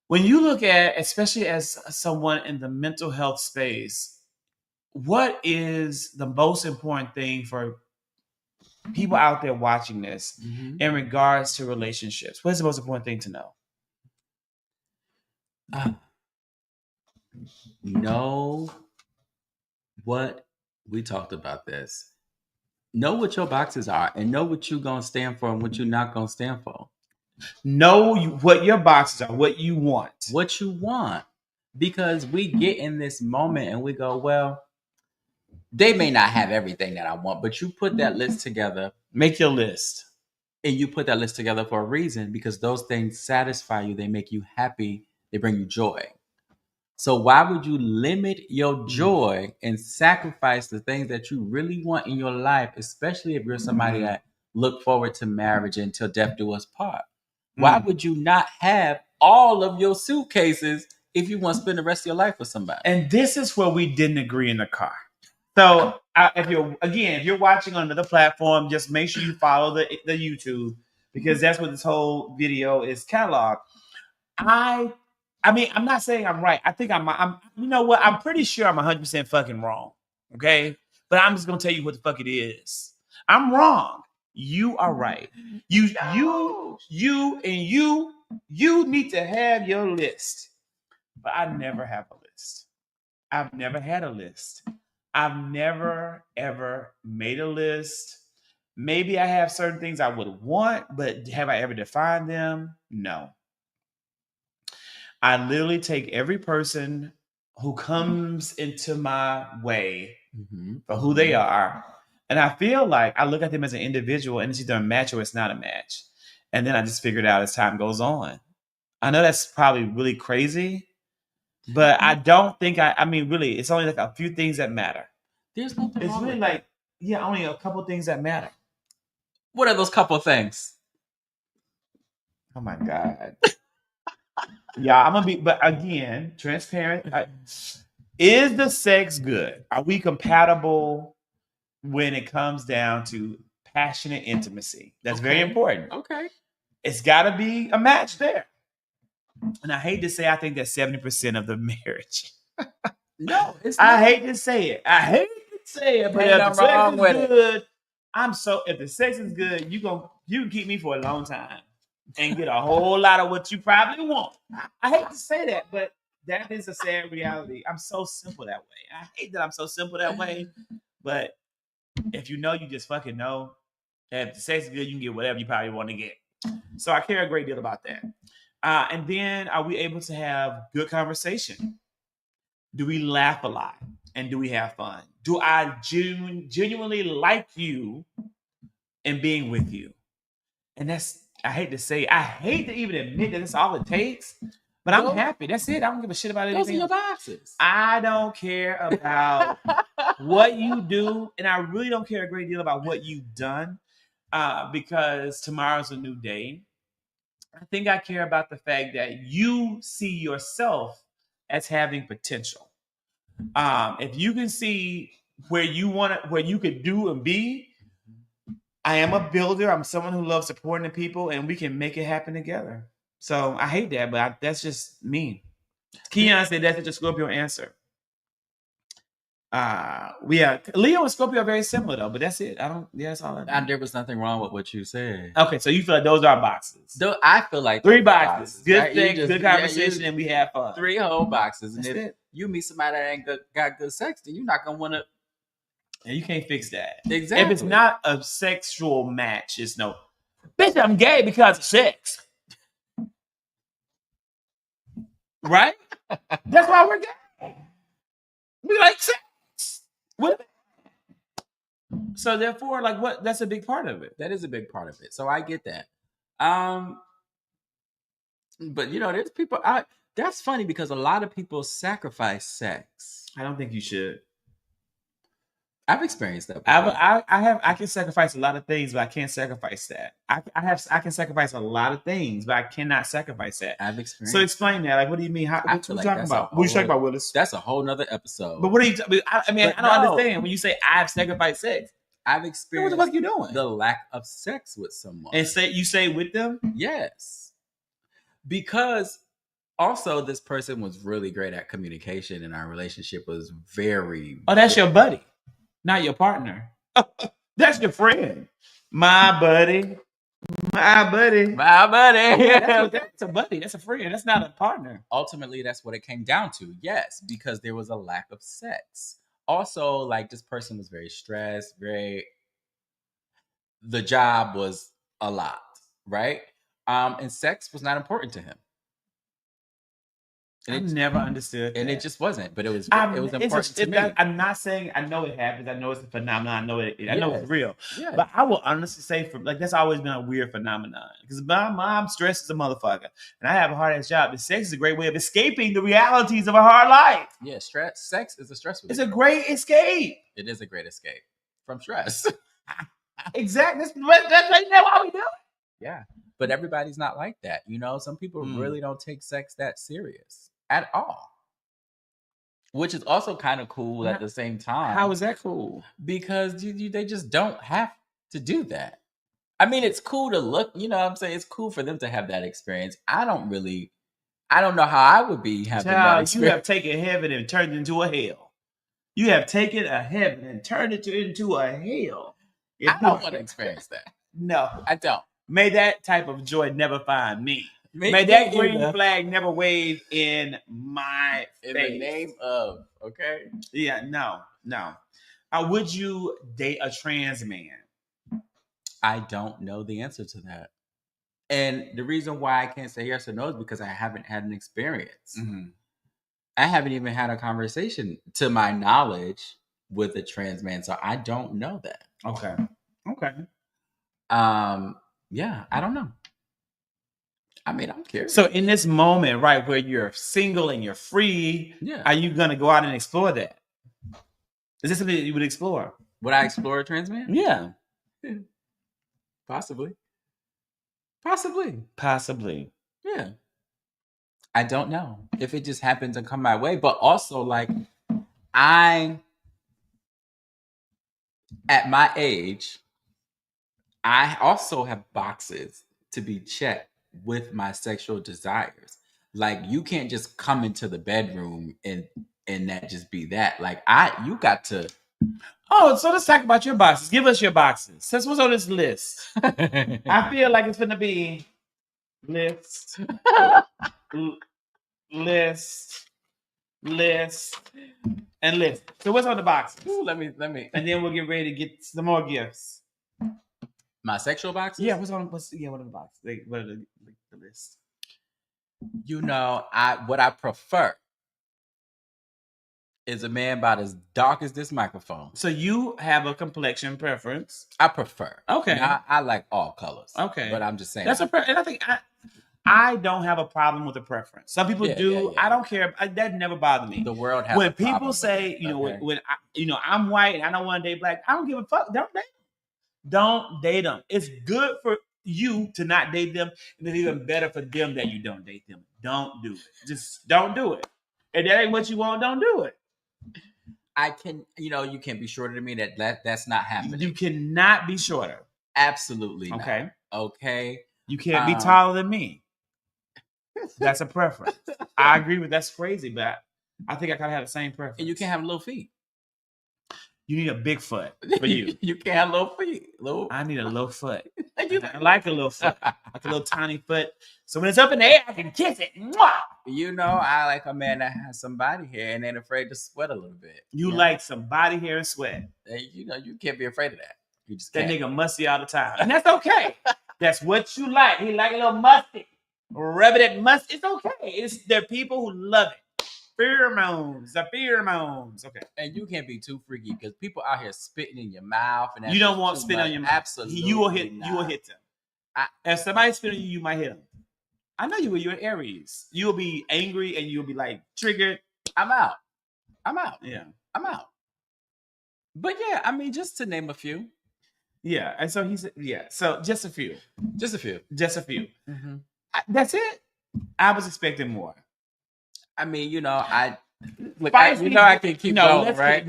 When you look at, especially as someone in the mental health space, what is the most important thing for people out there watching this in regards to relationships? What is the most important thing to know? Know what we talked about this. Know what your boxes are and know what you're going to stand for and what you're not going to stand for. Know what your boxes are, what you want. What you want. Because we get in this moment and we go, well, they may not have everything that I want, but you put that list together. Make your list. And you put that list together for a reason, because those things satisfy you. They make you happy. They bring you joy. So why would you limit your joy and sacrifice the things that you really want in your life, especially if you're somebody that look forward to marriage until death do us part? Why would you not have all of your suitcases if you want to spend the rest of your life with somebody? And this is where we didn't agree in the car. So if you're watching on another platform, just make sure you follow the YouTube, because that's what this whole video is cataloged. I mean, I'm not saying I'm right. I think I'm you know what? I'm pretty sure I'm 100% fucking wrong. Okay? But I'm just going to tell you what the fuck it is. I'm wrong. You are right. You need to have your list. But I never have a list. I've never had a list. I've never ever made a list. Maybe I have certain things I would want, but have I ever defined them? No. I literally take every person who comes into my way for who they are. And I feel like I look at them as an individual, and it's either a match or it's not a match. And then I just figure it out as time goes on. I know that's probably really crazy, but I don't think I mean, really, it's only like a few things that matter. There's nothing It's wrong really with like, only a couple things that matter. What are those couple things? Oh my God. Yeah, I'm gonna be, but again, transparent. Is the sex good? Are we compatible when it comes down to passionate intimacy? That's very important. Okay. It's got to be a match there. And I hate to say, I think that's 70% of the marriage. No, it's not. I hate to say it. But if the sex is good, if the sex is good, you can keep me for a long time and get a whole lot of what you probably want. I hate to say that, but that is a sad reality. I'm so simple that way. I hate that I'm so simple that way, but if you know, you just fucking know. If the sex is good, you can get whatever you probably want to get. So I care a great deal about that. And then, are we able to have good conversation? Do we laugh a lot? And do we have fun? Do I genuinely like you and being with you? And I hate to even admit that that's all it takes, but I'm happy. That's it. I don't give a shit about anything. Those are your boxes. I don't care about what you do, and I really don't care a great deal about what you've done, because tomorrow's a new day. I think I care about the fact that you see yourself as having potential. If you can see where you could do and be, I am a builder. I'm someone who loves supporting people, and we can make it happen together. So I hate that, but that's just me. Keon said that's just a Scorpio answer. Leo and Scorpio are very similar though, but that's it. That's all I know. There was nothing wrong with what you said. Okay, so you feel like those are boxes. Though I feel like 3 boxes. Good right? sex, good conversation, and we have fun. 3 whole boxes. And That's if it. you meet somebody that ain't got good sex, then you're not gonna want to. And you can't fix that. Exactly. If it's not a sexual match, it's no. Bitch, I'm gay because of sex. Right? That's why we're gay. We like sex. So therefore, like, what? That's a big part of it. That is a big part of it. So I get that. But there's people. That's funny because a lot of people sacrifice sex. I don't think you should. I've experienced that. I can sacrifice a lot of things, but I can't sacrifice that. I can sacrifice a lot of things, but I cannot sacrifice that. I've experienced. So explain that. Like, what do you mean? What are you talking about? What are you talking about, Willis? That's a whole nother episode. But what are you? I don't understand when you say I've sacrificed sex. I've experienced. What the fuck you doing? The lack of sex with someone. And you say with them? Yes. Because also this person was really great at communication, and our relationship was very. Oh, that's your buddy. Not your partner. That's your friend. My buddy. Yeah, that's a buddy. That's a friend. That's not a partner. Ultimately, that's what it came down to. Yes, because there was a lack of sex. Also, like, this person was very stressed, the job was a lot, right? And sex was not important to him. I've never understood that. And it just wasn't, but it was important to me. I'm not saying I know it happens. I know it's a phenomenon. I know it's real. Yes. But I will honestly say, that's always been a weird phenomenon. Because my mom stresses a motherfucker, and I have a hard ass job. And sex is a great way of escaping the realities of a hard life. Yeah, sex is a stress relief. It's a great escape. It is a great escape from stress. Exactly. That's why we do it. Yeah, but everybody's not like that. Some people really don't take sex that serious at all, which is also kind of cool at the same time. How is that cool? Because they just don't have to do that. I mean, it's cool to look, what I'm saying? It's cool for them to have that experience. I don't know how I would be having that experience. You have taken heaven and turned it into a hell. You have taken a heaven and turned it into a hell. I don't want to experience that. No, I don't. May that type of joy never find me. May that green flag never wave in my face. In the name of, okay? Yeah, no. Would you date a trans man? I don't know the answer to that. And the reason why I can't say yes or no is because I haven't had an experience. Mm-hmm. I haven't even had a conversation, to my knowledge, with a trans man. So I don't know that. Okay. Yeah, I don't know. I mean, I'm curious. So in this moment, right, where you're single and you're free, are you going to go out and explore that? Is this something that you would explore? Would I explore a trans man? Yeah. Possibly. Yeah. I don't know if it just happened to come my way, but also, like, at my age, I also have boxes to be checked with my sexual desires. Like, you can't just come into the bedroom and that just be that. Like, you got to Oh, so let's talk about your boxes. Give us your boxes. Since what's on this list? I feel like it's gonna be list, list, list, and list. So what's on the boxes? Ooh, let me. And then we'll get ready to get some more gifts. My sexual boxes? Yeah, what are the boxes? What are the list? You know, what I prefer is a man about as dark as this microphone. So you have a complexion preference. I prefer. Okay. Now, I like all colors. Okay. But I'm just saying. That's and I think I don't have a problem with a preference. Some people do. Yeah. I don't care. That never bothered me. The world has when people say, when I'm white and I don't want to date black, I don't give a fuck. Don't date them. Don't date them. It's good for you to not date them, and it's even better for them that you don't date them. Don't do it. Just don't do it. If that ain't what you want, don't do it. I can, you can't be shorter than me. That's not happening. You cannot be shorter. Absolutely not. Okay. Okay. You can't be taller than me. That's a preference. I agree with that's crazy, but I think I kind of have the same preference. And you can't have little feet. You need a big foot for you. You can't have little feet. I need a little foot. I like a little foot, like a little tiny foot. So when it's up in the air, I can kiss it. Mwah! I like a man that has some body hair and ain't afraid to sweat a little bit. You like some body hair and sweat. You can't be afraid of that. You just that nigga musty all the time, and that's okay. That's what you like. He like a little musty. Rub it at must. It's okay. There are people who love it. Pheromones. The pheromones. Okay. And you can't be too freaky because people out here spitting in your mouth, and you don't want spit on your mouth. Absolutely, you will hit them. If somebody spit on you, you might hit them. I know you will. You're an Aries. You'll be angry and you'll be like triggered. I'm out. Yeah, I'm out. But yeah, I mean, just to name a few. Yeah, and so he said, yeah. So just a few. Mm-hmm. That's it. I was expecting more. I mean, I can keep going, right?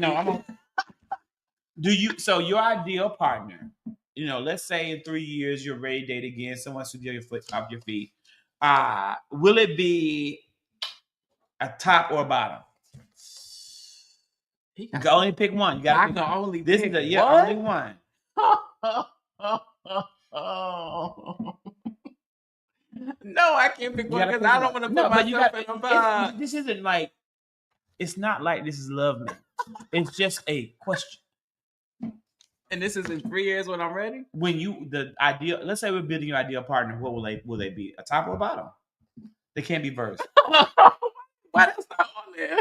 So your ideal partner, let's say in 3 years you're ready to date again, someone sweep your foot off your feet. Will it be a top or a bottom? You can only pick one. You got to only this pick is only one. No, I can't pick one because I don't want to put myself in a box. This isn't like, it's not like this is love, man. It's just a question. And this is in 3 years when I'm ready? Let's say we're building your ideal partner, what will they be? A top or a bottom? They can't be verse. Why that's not on there?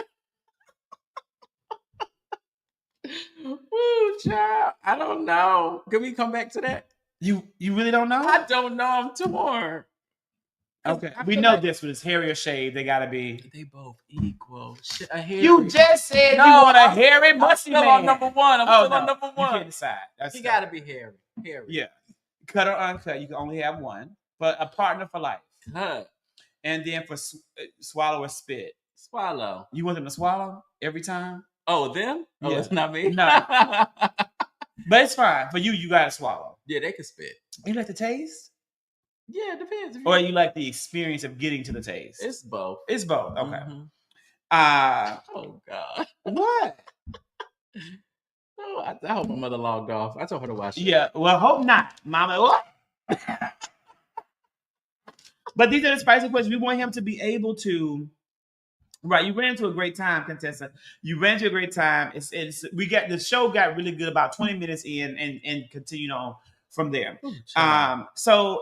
Woo, child. I don't know. Can we come back to that? You really don't know? I don't know. I'm torn. Okay, we know this one is hairy or shaved. They gotta be. They both equal. You just said you want a hairy, musty man. I'm still on number one. I'm still on number one. You can't decide. He gotta be hairy. Yeah, cut or uncut. You can only have one, but a partner for life. Cut. And then for swallow or spit. Swallow. You want them to swallow every time? Oh, them? Oh, yeah. It's not me. No. But it's fine for you. You gotta swallow. Yeah, they can spit. You like the taste? Yeah, it depends. Or you like the experience of getting to the taste? It's both. Okay. Mm-hmm. Oh God. What? Oh, I hope my mother logged off. I told her to watch it. Yeah. Well, hope not, Mama. What? But these are the spicy questions. We want him to be able to. Right, you ran into a great time, contestant. You ran into a great time. The show got really good about 20 minutes in and continued on from there. So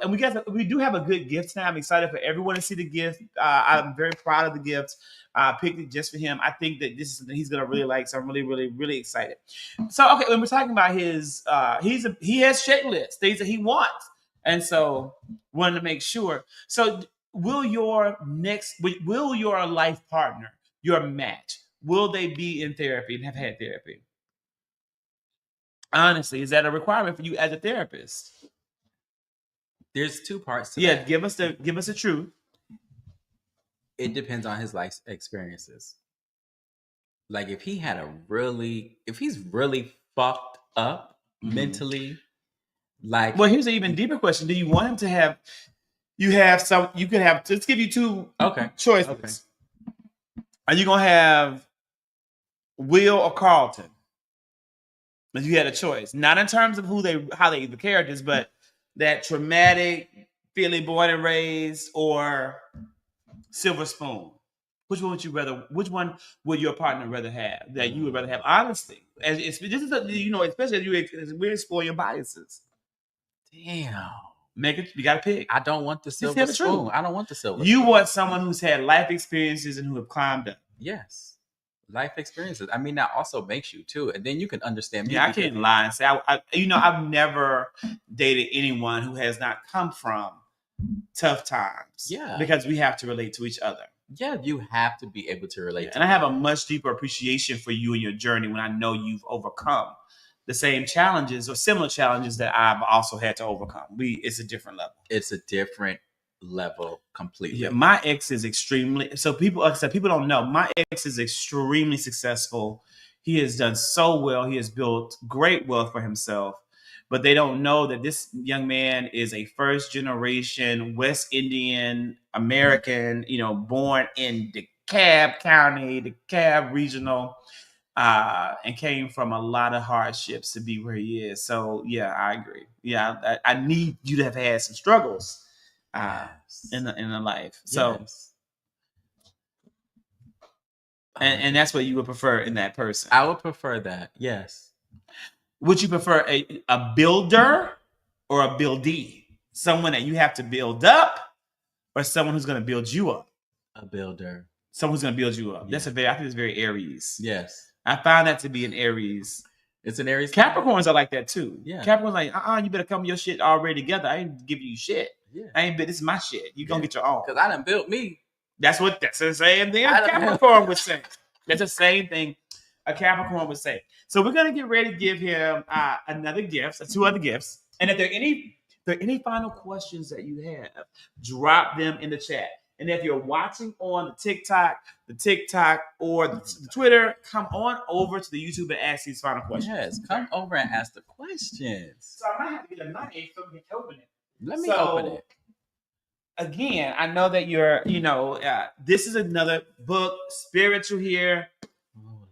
we do have a good gift now. I'm excited for everyone to see the gift. I'm very proud of the gift. I picked it just for him. I think that this is something he's gonna really like. So I'm really, really, really excited. So when we're talking about his, he has checklists, things that he wants, and so wanted to make sure. So will your life partner, your match, will they be in therapy and have had therapy? Honestly, is that a requirement for you as a therapist? There's two parts to that. Give us the truth. It depends on his life experiences. Like if he's really fucked up mentally, like. Well, here's an even deeper question: do you want him to have? Let's give you two choices. Okay. Are you gonna have Will or Carlton? But you had a choice, not in terms of how they the characters, but that traumatic, Philly born and raised, or silver spoon. Which one would you rather? Which one would your partner rather have? That you would rather have honesty. As this is especially as we're exploring your biases. Damn. Make it. You got to pick. I don't want the silver spoon. I don't want the silver. You want someone who's had life experiences and who have climbed up. Yes. Life experiences. I mean, that also makes you too, and then you can understand me. Yeah, I can't lie and say I've never dated anyone who has not come from tough times. Yeah, because we have to relate to each other. Yeah, you have to be able to relate. And I have a much deeper appreciation for you and your journey when I know you've overcome the same challenges or similar challenges that I've also had to overcome. It's a different level. It's a different level completely. Yeah, my ex is extremely, so people, like I said, people don't know, my ex is extremely successful. He has done so well. He has built great wealth for himself, but they don't know that this young man is a first generation West Indian American, born in DeKalb County, DeKalb Regional, and came from a lot of hardships to be where he is. So yeah, I agree. Yeah, I need you to have had some struggles in the life. So, yes. And that's what you would prefer in that person. I would prefer that. Yes. Would you prefer a builder or a buildee? Someone that you have to build up, or someone who's going to build you up? A builder. Someone who's going to build you up. Yeah. I think it's very Aries. Yes. I found that to be an Aries. It's an Aries. Capricorns are like that too. Yeah. Capricorns like, you better come with your shit already together. I ain't giving you shit. Yeah. This is my shit. You gonna get your own. Because I done built me. That's the same thing a Capricorn would say. That's the same thing a Capricorn would say. So we're gonna get ready to give him another gift, 2 other gifts. And if there are any final questions that you have, drop them in the chat. And if you're watching on the TikTok or the Twitter, come on over to the YouTube and ask these final questions. Yes, come over and ask the questions. So I might have to get a knife so we can open it. Let me open it. Again, I know that you're, this is another book, spiritual here. Oh,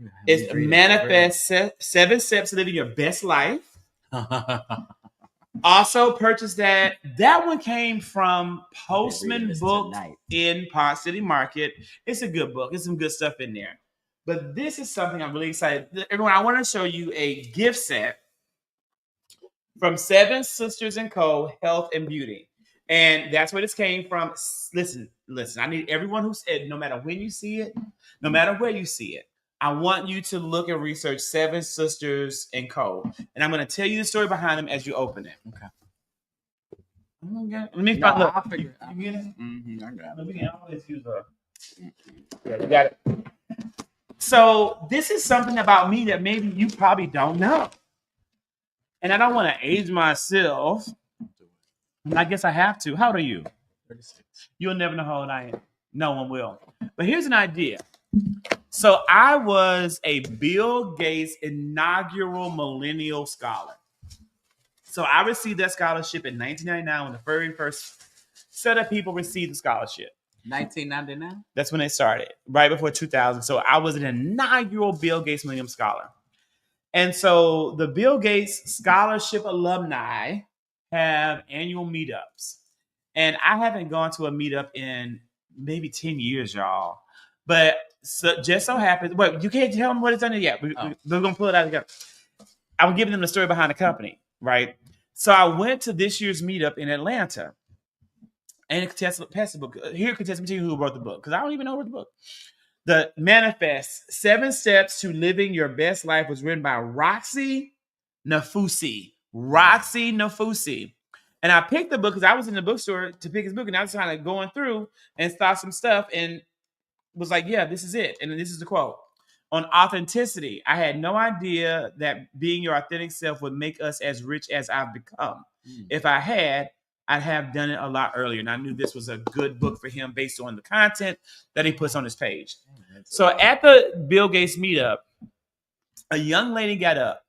Lord. It's Manifest 7 Steps to Living Your Best Life. Also purchased that. That one came from Postman Books in Pod City Market. It's a good book. There's some good stuff in there. But this is something I'm really excited. Everyone, I want to show you a gift set from 7 Sisters & Co. Health and Beauty. And that's where this came from. Listen. I need everyone who said, no matter when you see it, no matter where you see it, I want you to look and research 7 Sisters & Co. And I'm going to tell you the story behind them as you open it. Okay. Let me find I'll figure it out. You get it? Mm-hmm, I got it. We can always use yeah, you got it. So this is something about me that maybe you probably don't know. And I don't want to age myself. And I guess I have to. How old are you? 36. You'll never know how old I am. No one will. But here's an idea. So I was a Bill Gates inaugural millennial scholar. So I received that scholarship in 1999 when the very first set of people received the scholarship. 1999? That's when it started, right before 2000. So I was an inaugural Bill Gates Millennium Scholar. And so the Bill Gates Scholarship alumni have annual meetups. And I haven't gone to a meetup in maybe 10 years, y'all. But just so happens, wait, you can't tell them what it's under yet. We're going to pull it out together. I'm giving them the story behind the company, right? So I went to this year's meetup in Atlanta. And pass the book. Here, contestant material who wrote the book, because I don't even know who wrote the book. The Manifest 7 Steps to Living Your Best Life was written by Roxy Nafusi. And I picked the book because I was in the bookstore to pick his book, and I was kind of going through and saw some stuff and was like, yeah, this is it. And this is the quote. On authenticity, I had no idea that being your authentic self would make us as rich as I've become. If I had, I'd have done it a lot earlier. And I knew this was a good book for him based on the content that he puts on his page. So at the Bill Gates meetup, a young lady got up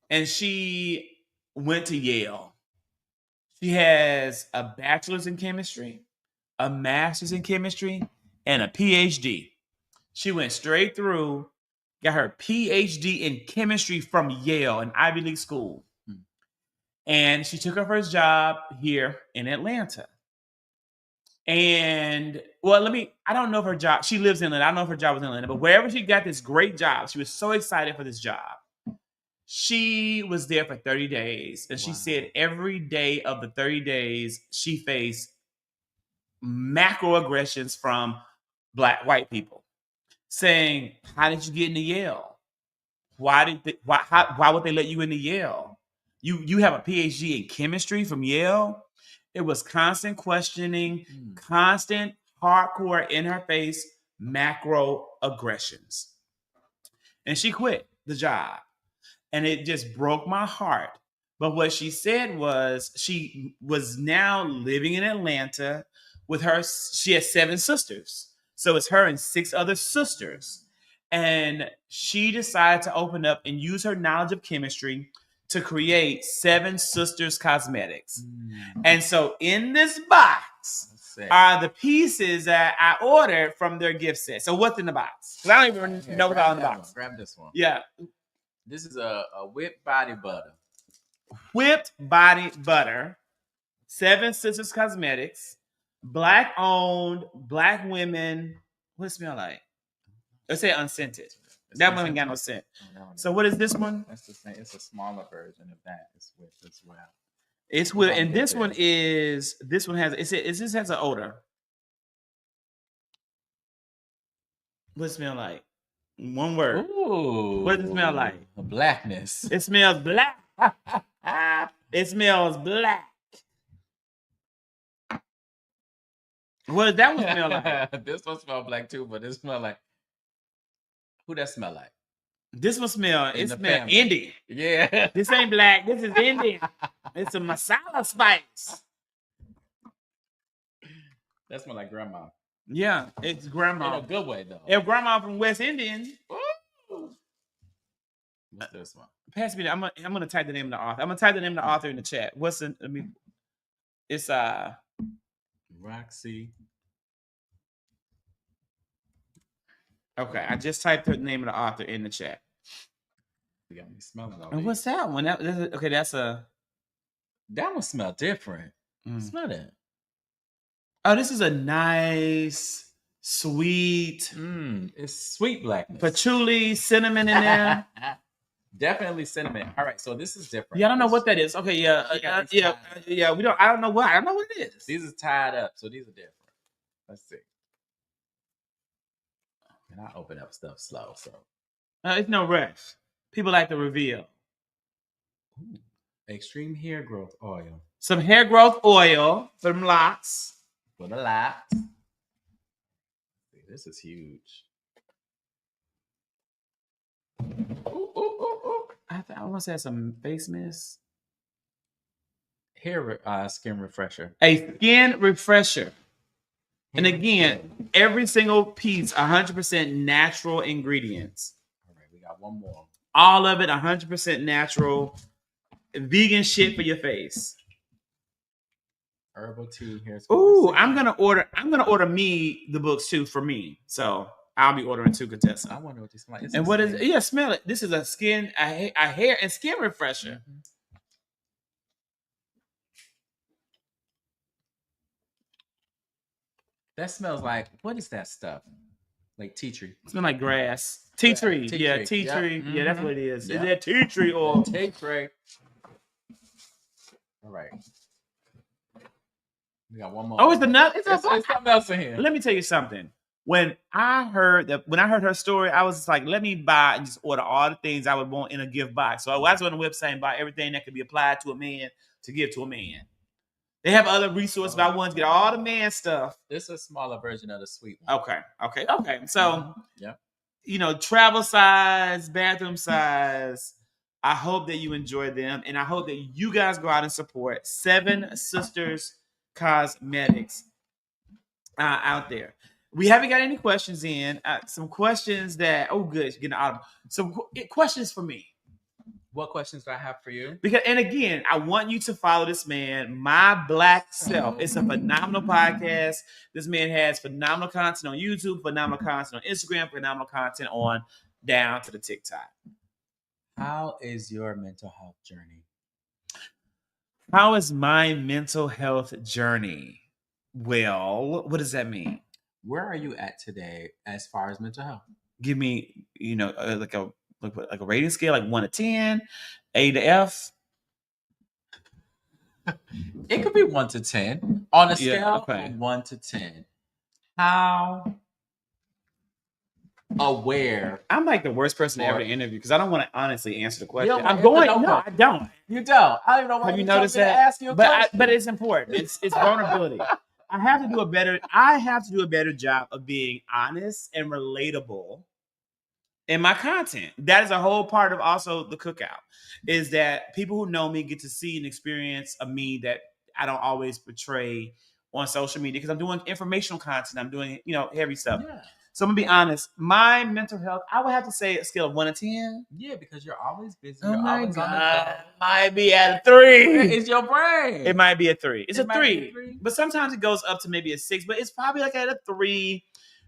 and she went to Yale. She has a bachelor's in chemistry, a master's in chemistry, and a PhD. She went straight through got her PhD in chemistry from Yale, an Ivy League school. And she took her first job here in Atlanta. And well, I don't know if her job, she lives in Atlanta. I don't know if her job was in Atlanta, but wherever she got this great job, she was so excited for this job. She was there for 30 days. And she said every day of the 30 days, she faced macroaggressions from white people saying, how did you get into Yale? Why would they let you into Yale? You have a PhD in chemistry from Yale? It was constant questioning, constant hardcore in her face macro aggressions. And she quit the job. And it just broke my heart. But what she said was she was now living in Atlanta with her. She has 7 sisters. So it's her and 6 other sisters. And she decided to open up and use her knowledge of chemistry to create 7 Sisters Cosmetics. And so in this box are the pieces that I ordered from their gift set. So what's in the box? Because I don't even know what's all in the box. Grab this one. Yeah. This is a whipped body butter. Whipped body butter. 7 Sisters Cosmetics. Black owned, Black women. What does it smell like? Let's say unscented. That one ain't got no scent. So what is this one? That's the same. It's a smaller version of that. It's whipped as well. It's whipped, and this one has it just has an odor. What does it smell like? One word. Ooh. What does it smell like? Blackness. It smells black. It smells black. What does that one smell like? This one smells black too, but this smell like. Who that smell like? This one smell. It smells Indian. Yeah. This ain't black. This is Indian. It's a masala spice. That smell like grandma. Yeah, it's grandma. In a good way though. If grandma from West Indian. What's this one? Pass me that. I'm gonna type the name of the author. I'm gonna type the name of the author in the chat. It's Roxy. Okay, I just typed the name of the author in the chat. You got me smelling all And what's that one? That one smell different. Smell that. Oh, this is a nice, sweet. It's sweet blackness. Patchouli, cinnamon in there. Definitely cinnamon. All right, so this is different. Yeah, I don't know what that is. Okay, yeah. We don't. I don't know what. I don't know what it is. These are tied up, so these are different. Let's see. And I open up stuff slow, so it's no rush. People like to reveal. Ooh. Extreme hair growth oil. Some hair growth oil for them locks. For the locks. This is huge. Ooh. I want to say some face mist. Skin refresher. A skin refresher. And again, every single piece, 100% natural ingredients. All right, we got one more. All of it 100% natural, vegan shit for your face. Herbal tea. Here's. Ooh, I'm gonna order me the books too for me. So I'll be ordering 2, Contessa. I wonder what these smell like. And what is it? Yeah, smell it. This is a hair and skin refresher. Mm-hmm. That smells like, what is that stuff? Like tea tree. It smells like grass. Tea tree. Yeah, tea tree. Yep. Yeah, that's what it is. Yep. Is that tea tree or tea tree? All right. We got one more. Oh, it's the nut. It's something else in here. Let me tell you something. When I heard her story, I was just like, let me buy and just order all the things I would want in a gift box. So I was on the website and buy everything that could be applied to a man to give to a man. They have other resources, but I want to get all the man stuff. This is a smaller version of the sweet one. Okay. So, travel size, bathroom size. I hope that you enjoy them, and I hope that you guys go out and support 7 Sisters Cosmetics out there. We haven't got any questions in. Some questions that, good, getting audible. Some questions for me. What questions do I have for you? And again, I want you to follow this man, MyBlackSelf. It's a phenomenal podcast. This man has phenomenal content on YouTube, phenomenal content on Instagram, phenomenal content on down to the TikTok. How is your mental health journey? How is my mental health journey? Well, what does that mean? Where are you at today as far as mental health? Give me, like a rating scale, like 1 to 10, A to F. It could be 1 to 10 on a scale okay. of 1 to 10. How aware? I'm like the worst person to ever interview because I don't want to honestly answer the question. don't I'm wanna going. answer no No, I question. don't. You don't. I don't know why Have you you told noticed me to that? ask you a question. But it's important. It's vulnerability. I have to do a better job of being honest and relatable in my content. That is a whole part of also the cookout, is that people who know me get to see and experience a me that I don't always portray on social media because I'm doing informational content. I'm doing, heavy stuff. Yeah. So I'm gonna be honest. My mental health, I would have to say a scale of 1 to 10. Yeah, because you're always busy. Oh You're my always on the God. go. Might be at a 3. It's your brain. It might be a 3. It's It a might be a 3. 3. But sometimes it goes up to maybe a 6, but it's probably like at a 3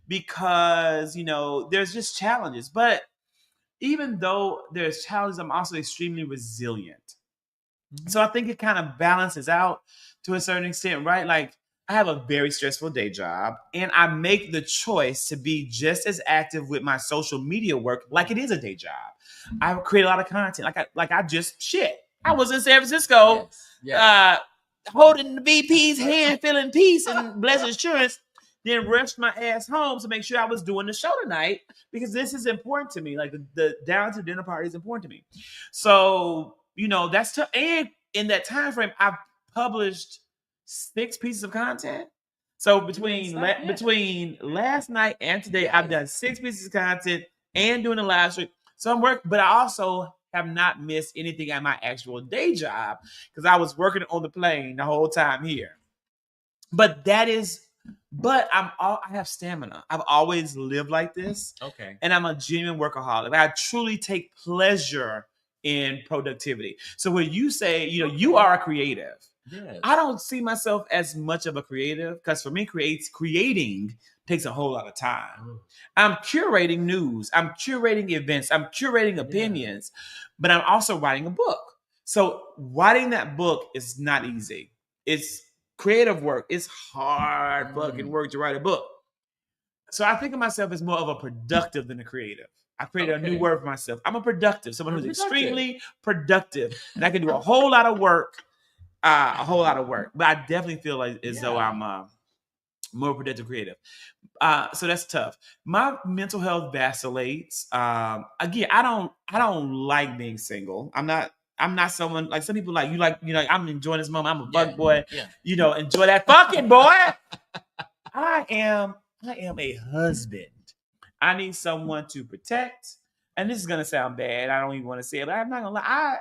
because, there's just challenges. But even though there's challenges, I'm also extremely resilient. Mm-hmm. So I think it kind of balances out to a certain extent, right? Like, I have a very stressful day job, and I make the choice to be just as active with my social media work like it is a day job. I create a lot of content. I was in San Francisco, holding the VP's hand, feeling peace and blessed assurance, then rushed my ass home to make sure I was doing the show tonight because this is important to me. Like the down to dinner party is important to me. So, that's tough. And in that time frame, I've published 6 pieces of content. So between last night and today, I've done 6 pieces of content and doing a live stream. So I'm working, but I also have not missed anything at my actual day job because I was working on the plane the whole time here. But I have stamina. I've always lived like this. Okay. And I'm a genuine workaholic. I truly take pleasure in productivity. So when you say, you are a creative, yes. I don't see myself as much of a creative because for me, creating takes a whole lot of time. I'm curating news. I'm curating events. I'm curating opinions, but I'm also writing a book. So writing that book is not easy. It's creative work. It's hard fucking work to write a book. So I think of myself as more of a productive than a creative. I created a new word for myself. I'm a productive, someone who's extremely productive, and I can do a whole lot of work. But I definitely feel like as though I'm more productive, creative. So that's tough. My mental health vacillates. Again, I don't like being single. I'm not someone like some people I'm enjoying this moment. I'm a fuck boy. Yeah. Enjoy that fucking boy. I am a husband. I need someone to protect. And this is gonna sound bad. I don't even want to say it, but I'm not gonna lie. I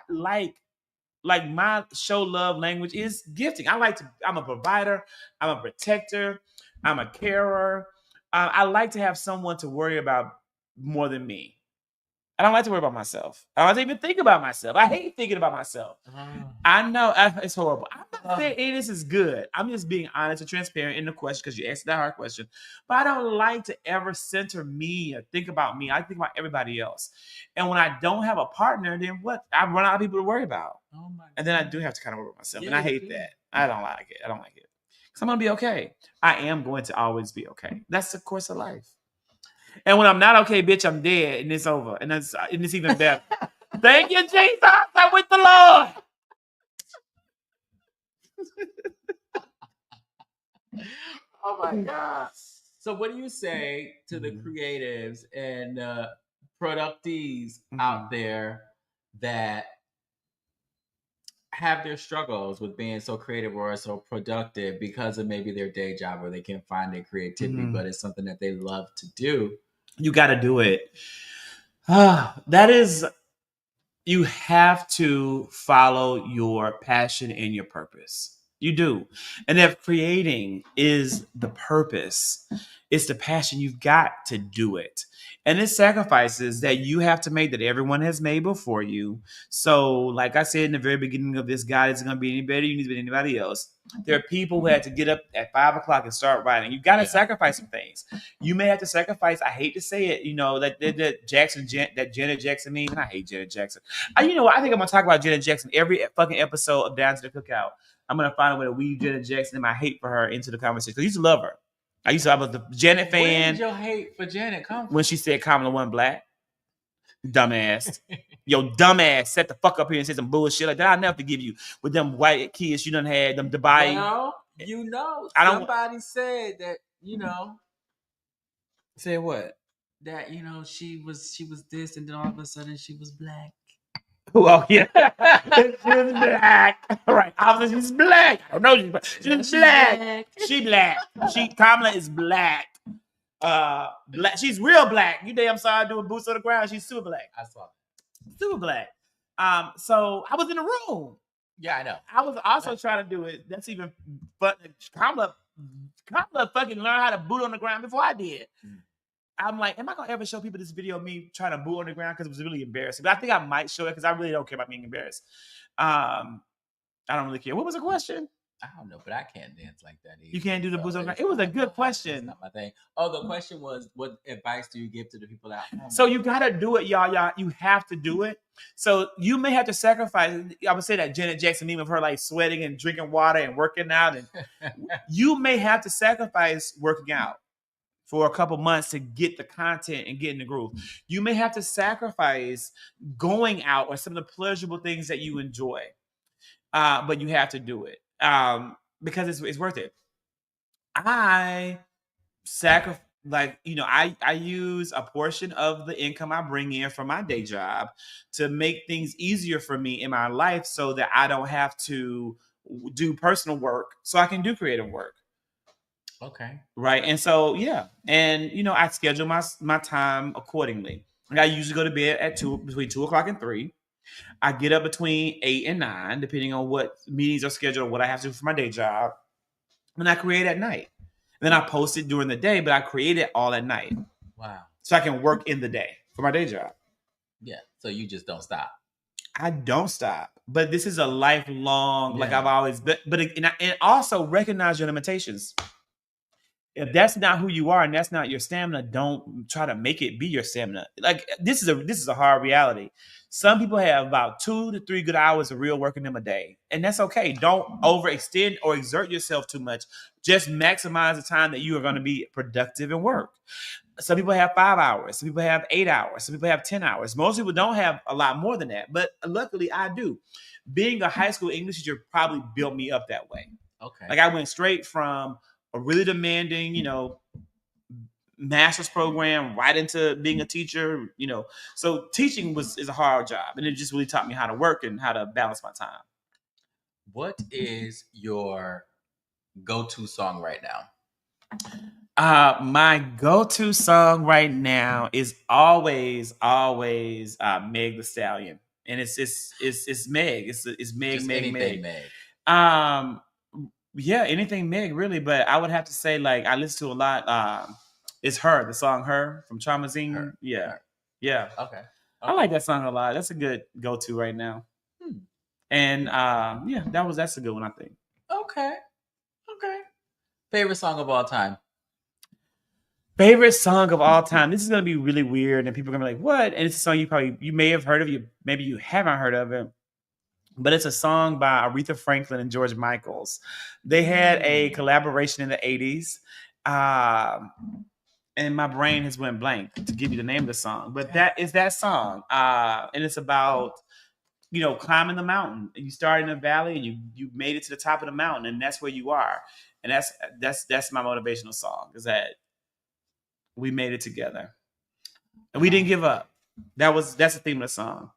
like my show love language is gifting. I'm a provider. I'm a protector. I'm a carer. I like to have someone to worry about more than me. I don't like to worry about myself. I don't like to even think about myself. I hate thinking about myself. I know it's horrible. I'm not saying this is good. I'm just being honest and transparent in the question because you asked that hard question. But I don't like to ever center me or think about me. I think about everybody else. And when I don't have a partner, then what? I run out of people to worry about. And then I do have to kind of worry about myself. And I hate that. I don't like it. Because I'm going to be okay. I am going to always be okay. That's the course of life. And when I'm not okay, bitch, I'm dead and it's over. And it's even better. Thank you, Jesus. I'm with the Lord. Oh my God. So what do you say to the creatives and productees out there that have their struggles with being so creative or so productive because of maybe their day job or they can't find their creativity, but it's something that they love to do? You got to do it. You have to follow your passion and your purpose. You do. And if creating is the purpose, it's the passion, you've got to do it. And it's sacrifices that you have to make that everyone has made before you. So, like I said in the very beginning of this, God isn't going to be any better. You need to be anybody else. There are people who had to get up at 5 o'clock and start writing. You've got to sacrifice some things. You may have to sacrifice. I hate to say it, that Janet Jackson meme. And I hate Janet Jackson. I think I'm going to talk about Janet Jackson every fucking episode of Down to the Cookout. I'm gonna find a way to weave Janet Jackson and my hate for her into the conversation. I used to love her. I was the Janet fan. Where did your hate for Janet come from? When she said Kamala wasn't black. Dumbass. Yo, dumbass, set the fuck up here and say some bullshit like that. I'll never forgive you with them white kids you done had, them Dubai. Well, somebody said that, Said what? That, she was this, and then all of a sudden she was black. Oh, yeah. She was black. Right. Obviously, she's black. I don't know. She's black. She black. Kamala is black. Black. She's real black. You damn sorry doing boots on the ground. She's super black. I saw that. Super black. So I was in the room. Yeah, I know. I was also trying to do it. That's even fun. Kamala fucking learned how to boot on the ground before I did. I'm like, am I gonna ever show people this video of me trying to boo on the ground? Because it was really embarrassing. But I think I might show it because I really don't care about being embarrassed. I don't really care. What was the question? I don't know, but I can't dance like that either. You can't do the boots on the ground. It was a good question. That's not my thing. Oh, the question was, what advice do you give to the people out there? So you gotta do it, y'all. You have to do it. So you may have to sacrifice. I would say that Janet Jackson meme of her like sweating and drinking water and working out, and you may have to sacrifice working out for a couple months to get the content and get in the groove. You may have to sacrifice going out or some of the pleasurable things that you enjoy, but you have to do it because it's worth it. I sacrifice, I use a portion of the income I bring in from my day job to make things easier for me in my life so that I don't have to do personal work so I can do creative work. Okay. Right. And so, yeah. And, I schedule my time accordingly. Like I usually go to bed at between 2 o'clock and 3. I get up between 8 and 9, depending on what meetings are scheduled, what I have to do for my day job. And I create at night. And then I post it during the day, but I create it all at night. Wow. So I can work in the day for my day job. Yeah. So you just don't stop. I don't stop. But this is a lifelong, like I've always been. And also recognize your limitations. If that's not who you are and that's not your stamina, don't try to make it be your stamina. Like this is a hard reality. Some people have about 2 to 3 good hours of real work in them a day, and that's okay. Don't overextend or exert yourself too much. Just maximize the time that you are going to be productive and work. Some people have 5 hours. Some people have 8 hours. Some people have 10 hours. Most people don't have a lot more than that, but luckily I do. Being a high school English teacher probably built me up that way. Okay. Like I went straight from a really demanding, master's program right into being a teacher, So teaching is a hard job, and it just really taught me how to work and how to balance my time. What is your go-to song right now? My go-to song right now is always Meg the Stallion, and it's Meg. It's Meg. Just Meg. Anything Meg. Yeah, anything Meg, really. But I would have to say, like, I listen to a lot. It's Her, the song Her from Traumazine. Her. Yeah. Her. Yeah. Okay. I like that song a lot. That's a good go-to right now. And that's a good one, I think. Okay. Favorite song of all time? Favorite song of all time. This is gonna be really weird, and people are gonna be like, "What?" And it's a song you may have heard of. Maybe you haven't heard of it. But it's a song by Aretha Franklin and George Michaels. They had a collaboration in the 80s. And my brain has went blank to give you the name of the song. But that is that song. And it's about, climbing the mountain. You start in a valley and you made it to the top of the mountain, and that's where you are. And that's my motivational song, is that we made it together. And we didn't give up. That's the theme of the song.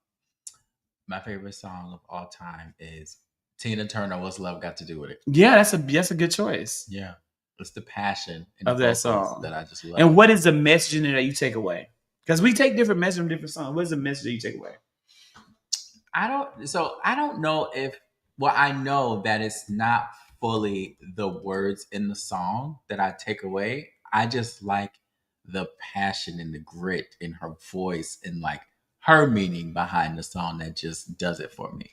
My favorite song of all time is Tina Turner, What's Love Got to Do With It? Yeah, that's a good choice. Yeah. It's the passion of that song that I just love. And what is the message in it that you take away? Because we take different messages from different songs. What is the message that you take away? I don't know I know that it's not fully the words in the song that I take away. I just like the passion and the grit in her voice and like her meaning behind the song that just does it for me.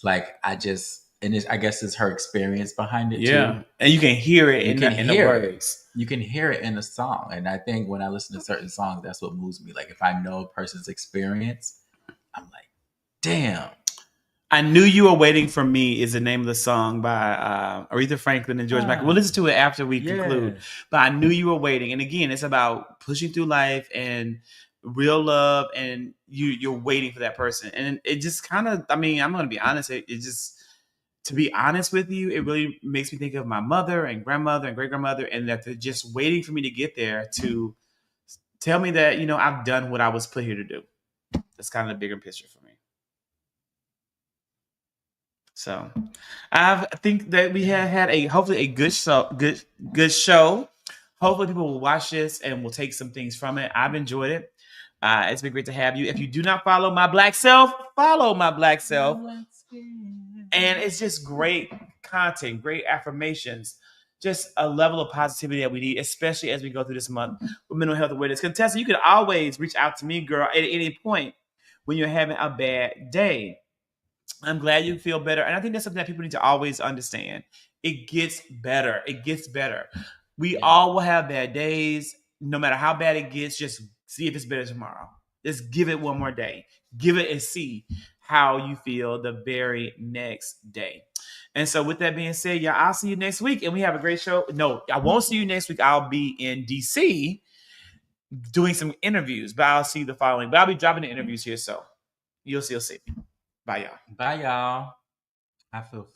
Like I guess it's her experience behind it too. And you can hear it You in can the hear it. words. You can hear it in the song. And I think when I listen to certain songs, that's what moves me. Like if I know a person's experience, I'm like, damn. I Knew You Were Waiting for Me is the name of the song by Aretha Franklin and George Michael. We'll listen to it after we conclude. But I Knew You Were Waiting. And again, it's about pushing through life and real love, and you're waiting for that person. And it just kind of, I mean, I'm going to be honest, it just, to be honest with you, it really makes me think of my mother and grandmother and great grandmother, and that they're just waiting for me to get there to tell me that, you know, I've done what I was put here to do. That's kind of the bigger picture for me. So I think that we have had hopefully a good show. Hopefully people will watch this and will take some things from it. I've enjoyed it. It's been great to have you. If you do not follow My Black Self, follow My Black Self. And it's just great content, great affirmations, just a level of positivity that we need, especially as we go through this month with mental health awareness. Contessa, you can always reach out to me, girl, at any point when you're having a bad day. I'm glad you feel better. And I think that's something that people need to always understand. It gets better. It gets better. We all will have bad days. No matter how bad it gets, just see if it's better tomorrow. Just give it one more day. Give it and see how you feel the very next day. And so with that being said, y'all, I'll see you next week. And we have a great show. No, I won't see you next week. I'll be in DC doing some interviews, but I'll see you the following. But I'll be dropping the interviews here. So you'll see. Bye, y'all. Bye, y'all. I feel